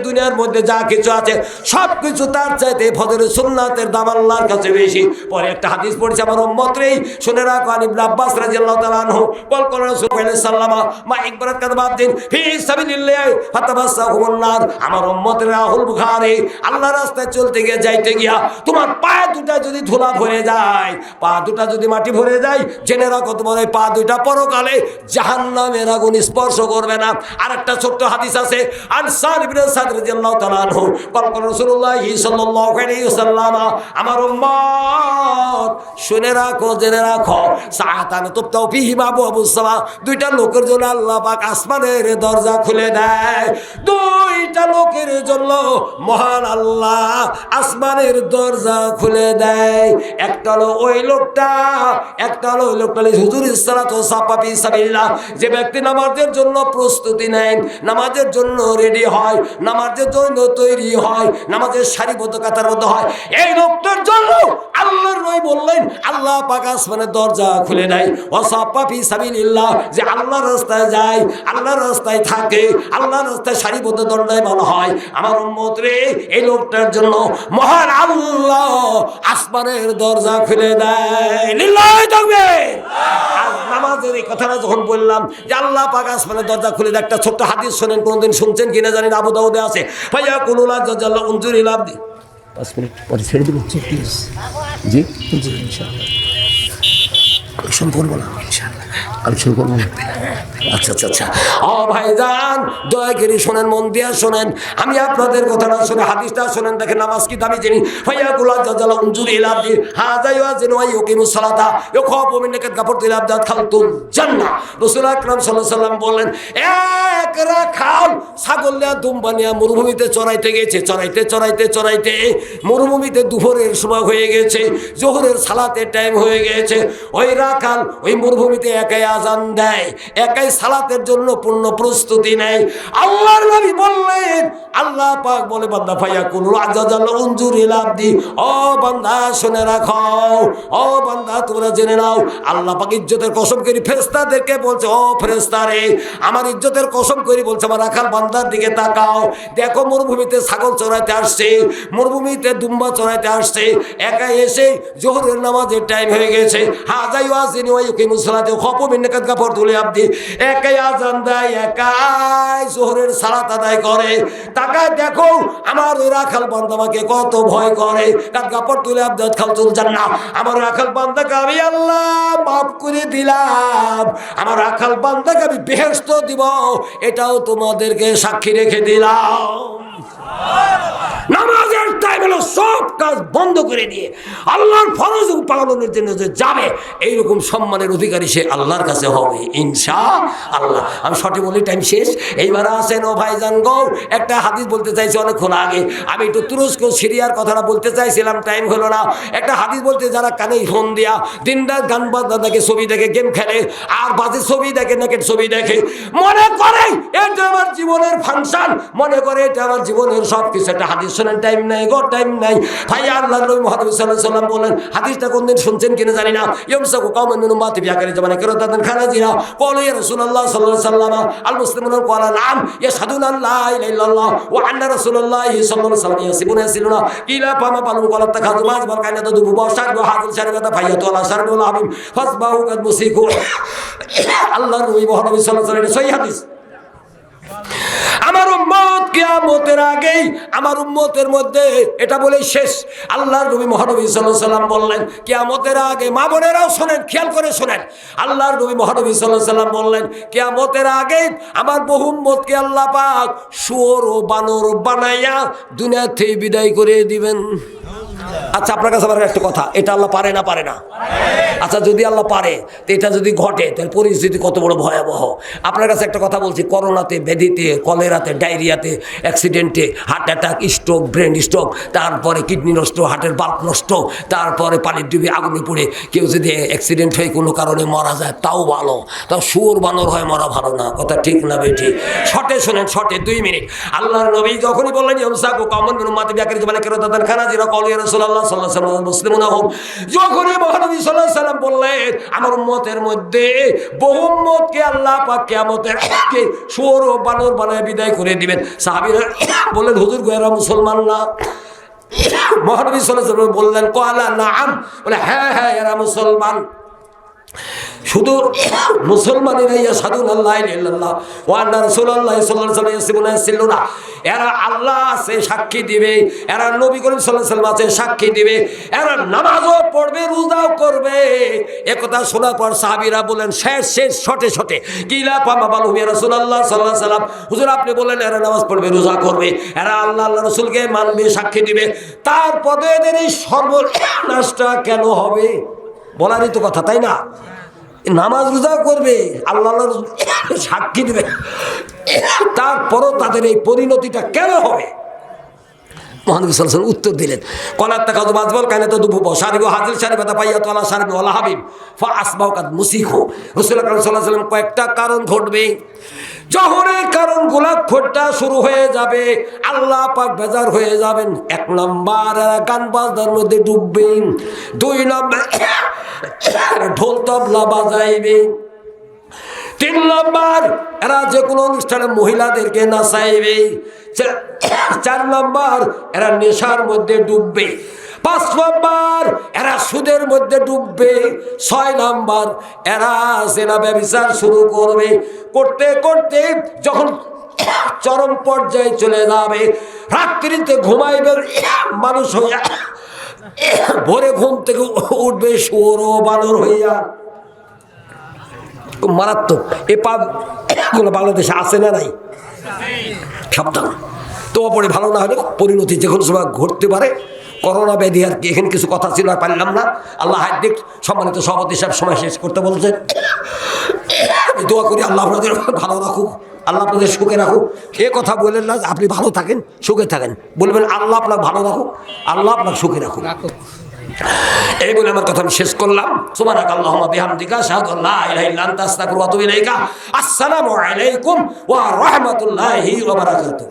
A: দুনিয়ার মধ্যে যা কিছু আছে সব কিছু তার চাইতে ফজরের সুন্নাতের দাম আল্লাহর কাছে বেশি। পরে একটা হাদিস পড়ছে আমার উম্মতরে, শুনে রাখো, ইবনে আব্বাস রাদিয়াল্লাহু তাআলা আনহু বল করেন রাসূলুল্লাহ সাল্লাল্লাহু মা ইকবারাত কাদবাতিন ফি সাবিলিল্লাহ ফাতাবাসাহুমুন নার। আমার উম্মতেরা, রাহুল বুখারী, আল্লাহর রাস্তায় চলতে গিয়ে যাইতে গিয়া তোমার পায়ে দুটা যদি ধুলা ভরে যায়, পা দুটা যদি মাটি ভরে যায়, জেনে রাখো তোমার ওই পা দুইটা পরকালে জাহান্নামের আগুন স্পর্শ করবে না। আর একটা ছোট্ট হাদিস আছে, আনসার ইবনে সাদ রাদিয়াল্লাহু তাআলা আনহু বল করেন রাসূলুল্লাহ সাল্লাল্লাহু আলাইহি ওয়াসাল্লাম, আমার উম্মত শুনে রাখো, জেনে রাখো, সাআতান তুফতাউ ফিহি আবওয়াবুস সামা, দুইটা লোকের জন্য আল্লাহ পাক আসমানের দরজা খুলে দেয়। দুইটা লোকের জন্য মহান আল্লাহ আসমানের দরজা খুলে দেয়। একটা হলো ওই লোকটা, একটা হলো ওই লোকটা হুজুর ইসসালাতু সাফা ফি সাবিলিল্লাহ, যে ব্যক্তি নামাজের জন্য প্রস্তুতি নেয়, নামাজের জন্য রেডি হয়, নামাজের জন্য তৈরি হয়, নামাজের সারিবদ্ধ কাতারবদ্ধ হয়, এই লোকটার জন্য আল্লাহর নবী বললেন আল্লাহ পাক আসমানের দরজা খুলে দেয়। ওয়াসাফা ফি সাবিলিল্লাহ, যে আল্লাহর রাস্তায় যায়, আল্লাহর রাস্তায় থাকে, আল্লাহর রাস্তায় সারিবদ্ধ দণ্ডায়মান হয়, আমার উম্মত রে, এই লোকটার জন্য মহান আল্লাহ আসমানের দরজা খুলে দেয়। লিল্লাহি তাকবীর। আজ নামাজের এই কথাটা যখন বললাম যে আল্লাহ পাক আসমানের দরজা খুলে দেয়, একটা ছোট্ট হাদিস শোনেন, কোনদিন শুনছেন কিনা জানি না, আবু দাউদে আছে, ভাইয়া কুলুলা জাল্লাহ উনজুর ইলা আবদি। 5 মিনিট পরে ছেড়ে দেব প্লিজ। জি জি ইনশাআল্লাহ। কালেকশন করবো না, কালেকশন করবো না। আচ্ছা আচ্ছা আচ্ছা, ও ভাইজান দয়া করে শোনেন, মন দিয়া শোনেন, আমি আপনাদের কথা না শুনে হাদিসটা শোনেন। দেখেন নামাজ কি দামি জিনিস। ফায়াকুলা জাজালা উনজুরি ইলা আবদি হাযা ইয়াজিনু ওয়া ইউকিমুস সালাতা ইয়াখাফু মিন নাকাত কাফারতুল আবদাত খালতুল জান্নাহ। রাসূল আকরাম সাল্লাল্লাহু আলাইহি সাল্লাম বলেন, এক রাখাল ছাগল নিয়ে দুম্বা নিয়ে মরুভূমিতে চড়াইতে গেছে, চড়াইতে চড়াইতে চড়াইতে মরুভূমিতে দুপুরের সময় হয়ে গেছে, জোহরের সালাতের টাইম হয়ে গেছে। ওই রাখাল ওই মরুভূমিতে একাই আজান দেয়, একাই সালাতের জন্য পূর্ণ প্রস্তুতি নেয়। আল্লাহর নবী বললেন, আল্লাহ পাক বলে বান্দা ফায়াকুল আজাজাল উনজুর ইলা আবদি, ও বান্দা শুনে রাখো, ও বান্দা তোমরা জেনে নাও, আল্লাহ পাক ইজ্জতের কসম করে ফেরেশতাদেরকে বলছে, ও ফেরেশতারে আমার ইজ্জতের কসম করে বলছে আমার রাখাল বান্দার দিকে তাকাও, দেখো মরুভূমিতে ছাগল চড়াইতে আসছে, মরুভূমিতে দুম্বা চড়াইতে আসছে, একাই এসে জোহরের নামাজের টাইম হয়ে গেছে। হাযা ইয়াজিনু ওয়া ইউকিমুস সালাতা খাফু মিন নাকাত কাফারতুল আবদি, একাই আজান দেয়, একাই জোহরের সালাত আদায় করে। তাকায় দেখো আমার ওই রাখাল বান্দা আমাকে কত ভয় করে। কাত কাফারতুল আবদাত খালতুল জান্নাহ, আমার রাখাল বান্দাকে আমি আল্লাহ মাফ করে দিলাম, আমার রাখাল বান্দাকে আমি বেহেশত দিব, এটাও তোমাদেরকে সাক্ষী রেখে দিলাম। নামাজের টাইম হলো সব কাজ বন্ধ করে দিয়ে আল্লাহর ফরজ পালনের জন্য যে যাবে, এইরকম সম্মানের অধিকারী সে আল্লাহর কাছে হবে ইনশাআল্লাহ। আমি সঠিক বলি, টাইম শেষ। এইবার আসেন ও ভাইজান গো, একটা হাদিস বলতে চাইছি অনেকক্ষণ আগে, আমি একটু তুরস্ক সিরিয়ার কথাটা বলতে চাইছিলাম, টাইম হলো না। একটা হাদিস বলতে যারা কানে ফোন দিয়া দিনরাত গান বাজনা দেখে, ছবি দেখে, গেম খেলে, আর বাজে ছবি দেখে, নেকেট ছবি দেখে, মনে করে এটা আমার জীবনের ফাংশন, মনে করে এটা আমার জীবনের সব কিছু। একটা হাদিস শোনেন, টাইম নাই গো, টাইম নাই ভাই। আল্লাহর নবী মুহাম্মদ সাল্লাল্লাহু আলাইহি ওয়াসাল্লাম বলেন, হাদিসটা কোনদিন শুনছেন কিনা জানি না, ইয়ামসাকু কাওমান মিন উম্মতি বিআকারি জামানে কিরাতান খানাজিরা ক্বালু ইয়া রাসূলুল্লাহ সাল্লাল্লাহু আলাইহি ওয়াসাল্লাম আল মুসলিমুনা ক্বালা নাম ইয়াশহাদুনা লা ইলাহা ইল্লাল্লাহ ওয়া আন্না রাসূলুল্লাহ সাল্লাল্লাহু আলাইহি ওয়াসাল্লাম ইয়াসিবুনা ইয়াসিলুনা কিলা ফামা পালু ক্বালা তাখাযু মাজ বাল কাইনাতু দুবু বাশার ওয়া হাযিল শারিবাতা ফায়াতু আলা শারবুল হাবিব ফাসবাহু কাদ মুসিকু। আল্লাহর নবী মুহাম্মদ সাল্লাল্লাহু আলাইহি ওয়াসাল্লাম, সহিহ হাদিস। আমার উম্মত কিয়ামতের আগেই, আমার উম্মতের মধ্যে এটা বলে শেষ। আল্লাহর নবী মুহাম্মদ সাল্লাল্লাহু আলাইহি ওয়াসাল্লাম বললেন, কিয়ামতের আগে, মা বোনেরাও শোনেন, খেয়াল করে শোনেন, আল্লাহর নবী মুহাম্মদ সাল্লাল্লাহু আলাইহি ওয়াসাল্লাম বললেন, কিয়ামতের আগে আমার বহু উম্মতকে আল্লাহ পাক শুয়োর ও বানর বানাইয়া দুনিয়া থেকে বিদায় করে দিবেন। আচ্ছা, আপনার কাছে আমার একটা কথা, এটা আল্লাহ পারে না? পারে না? আচ্ছা, যদি আল্লাহ পারে তো এটা যদি ঘটে তাহলে পরিস্থিতি কত বড় ভয়াবহ। আপনার কাছে একটা কথা বলছি, করোনাতে, ব্যাধিতে, কলেরাতে, ডায়রিয়াতে, অ্যাক্সিডেন্টে, heart attack, stroke, brain stroke, তারপরে কিডনি নষ্ট, হার্টের বাল্ব নষ্ট, তারপরে পানির ডুবে আগুনে পড়ে কেউ যদি অ্যাক্সিডেন্ট হয়ে কোনো কারণে মারা যায় তাও ভালো, তাও শুয়োর বানর হয় মরা ভালো না। কথা ঠিক না বেঠি? শর্টে শোনেন, শর্টে 2 মিনিট। আল্লাহর নবী যখনই বললেন ইমসাকু কাওমান মিন উম্মতি বিআকারি জামানে কিরাতান খানাজিরা ক্বালু ইয়া রাসূলুল্লাহ সাল্লাল্লাহু আলাইহি ওয়াসাল্লাম মুসলিমুনা হুম, যখনই মহানবী সাল্লাল্লাহু আলাইহি ওয়াসাল্লাম বললেন আমার উম্মতের মধ্যে বহু উম্মতকে আল্লাহ পাক কিয়ামতের আগে শুয়োর ও বানর বানায় বিদায় করে দিবেন। সাহাবীরা বললেন, হুজুর গো এরা মুসলমান না? মহানবী সাল্লাল্লাহু আলাইহি ওয়াসাল্লাম বললেন, ক্বালা নাআম, বলে হ্যাঁ হ্যাঁ এরা মুসলমান। শুধু মুসলমানেরা ইয়াশহাদুনা লা ইলাহা ইল্লাল্লাহ ওয়া আন্না রাসূলুল্লাহ সাল্লাল্লাহু আলাইহি ওয়াসাল্লাম ইয়াসিবুনা ইয়াসিলুনা, এরা আল্লাহ আছে সাক্ষী দিবে, এরা নবী করিম সাল্লাল্লাহু আলাইহি ওয়াসাল্লাম আছে সাক্ষী দিবে, এরা নামাজও পড়বে, রোজাও করবে। একথা শোনার পর সাহাবীরা বলেন, শেষ শেষ, শটে শটে, কিলা ফামা বালু ইয়া রাসূলুল্লাহ সাল্লাল্লাহু আলাইহি ওয়াসাল্লাম, হুজুর আপনি বলেন এরা নামাজ পড়বে, রোজা করবে, এরা আল্লাহ আল্লাহ রাসূলকে মানবে, সাক্ষী দিবে, তারপরে এদের এই সর্বনাশটা কেন হবে? বলারই তো কথা, তাই না? নামাজ রোজা করবে, আল্লাহ সাক্ষী দিবে, তারপরও তাদের এই পরিণতিটা কেন হবে? মহানবী সাল্লাল্লাহু আলাইহি ওয়াসাল্লাম উত্তর দিলেন, কলাত তাকাযু মাযবাল কানাত দুবু শারিবু হাযিল শারিবাতা ফায়াতু আলা শারবি ওয়ালা হাবিব ফা আসবাহু কাদ মুসিকু। রাসূল আকরাম সাল্লাল্লাহু আলাইহি ওয়াসাল্লাম কয়েকটা কারণ ঘটবে, যখন এই কারণগুলা ঘটা শুরু হয়ে যাবে আল্লাহ পাক বেজার হয়ে যাবেন। 1 নাম্বার, গান বাজনার মধ্যে ডুববে। 2 নাম্বার, ঢোল তবলা বাজাইবে। 3 নাম্বার, এরা যে কোনো অনুষ্ঠানে মহিলাদেরকে নাচাইবে। 4 নাম্বার, এরা নেশার মধ্যে ডুববে। 5 নাম্বার, এরা সুদের মধ্যে ডুববে। 6 নাম্বার, এরা জেনা ব্যভিচার শুরু করবে। করতে করতে যখন চরম পর্যায়ে চলে যাবে, রাত্রিতে ঘুমাইবে মানুষ হইয়া, ভোরে ঘুম থেকে উঠবে শুয়োর ও বানর হইয়া। খুব মারাত্মক। এ পাপ কোনো বাংলাদেশে আছে না নাই? সাবধান। তো পরে ভালো না হলে পরিণতি যে কোনো সময় ঘটতে পারে। করোনা ব্যাধি আর কি, এখানে কিছু কথা ছিল আর পারলাম না। আল্লাহ হাদিক সম্মানিত সভাপতি সাহেব সময় শেষ করতে বলছেন। আমি দোয়া করি আল্লাহ আপনাদের ভালো রাখুক, আল্লাহ আপনাদের সুখে রাখুক। এ কথা বললেন না আপনি ভালো থাকেন সুখে থাকেন, বলবেন আল্লাহ আপনাকে ভালো রাখুক, আল্লাহ আপনাকে সুখে রাখুক। এই বলে আমার কথা আমি শেষ করলাম। সুবহানাকাল্লাহুম্মা বিহামদিকা আশহাদু আল্লা ইলাহা ইল্লা আনতা আস্তাগফিরুকা ওয়া আতুবু ইলাইকা। আসসালামু আলাইকুম ওয়া রাহমাতুল্লাহি ওয়া বারাকাতুহু।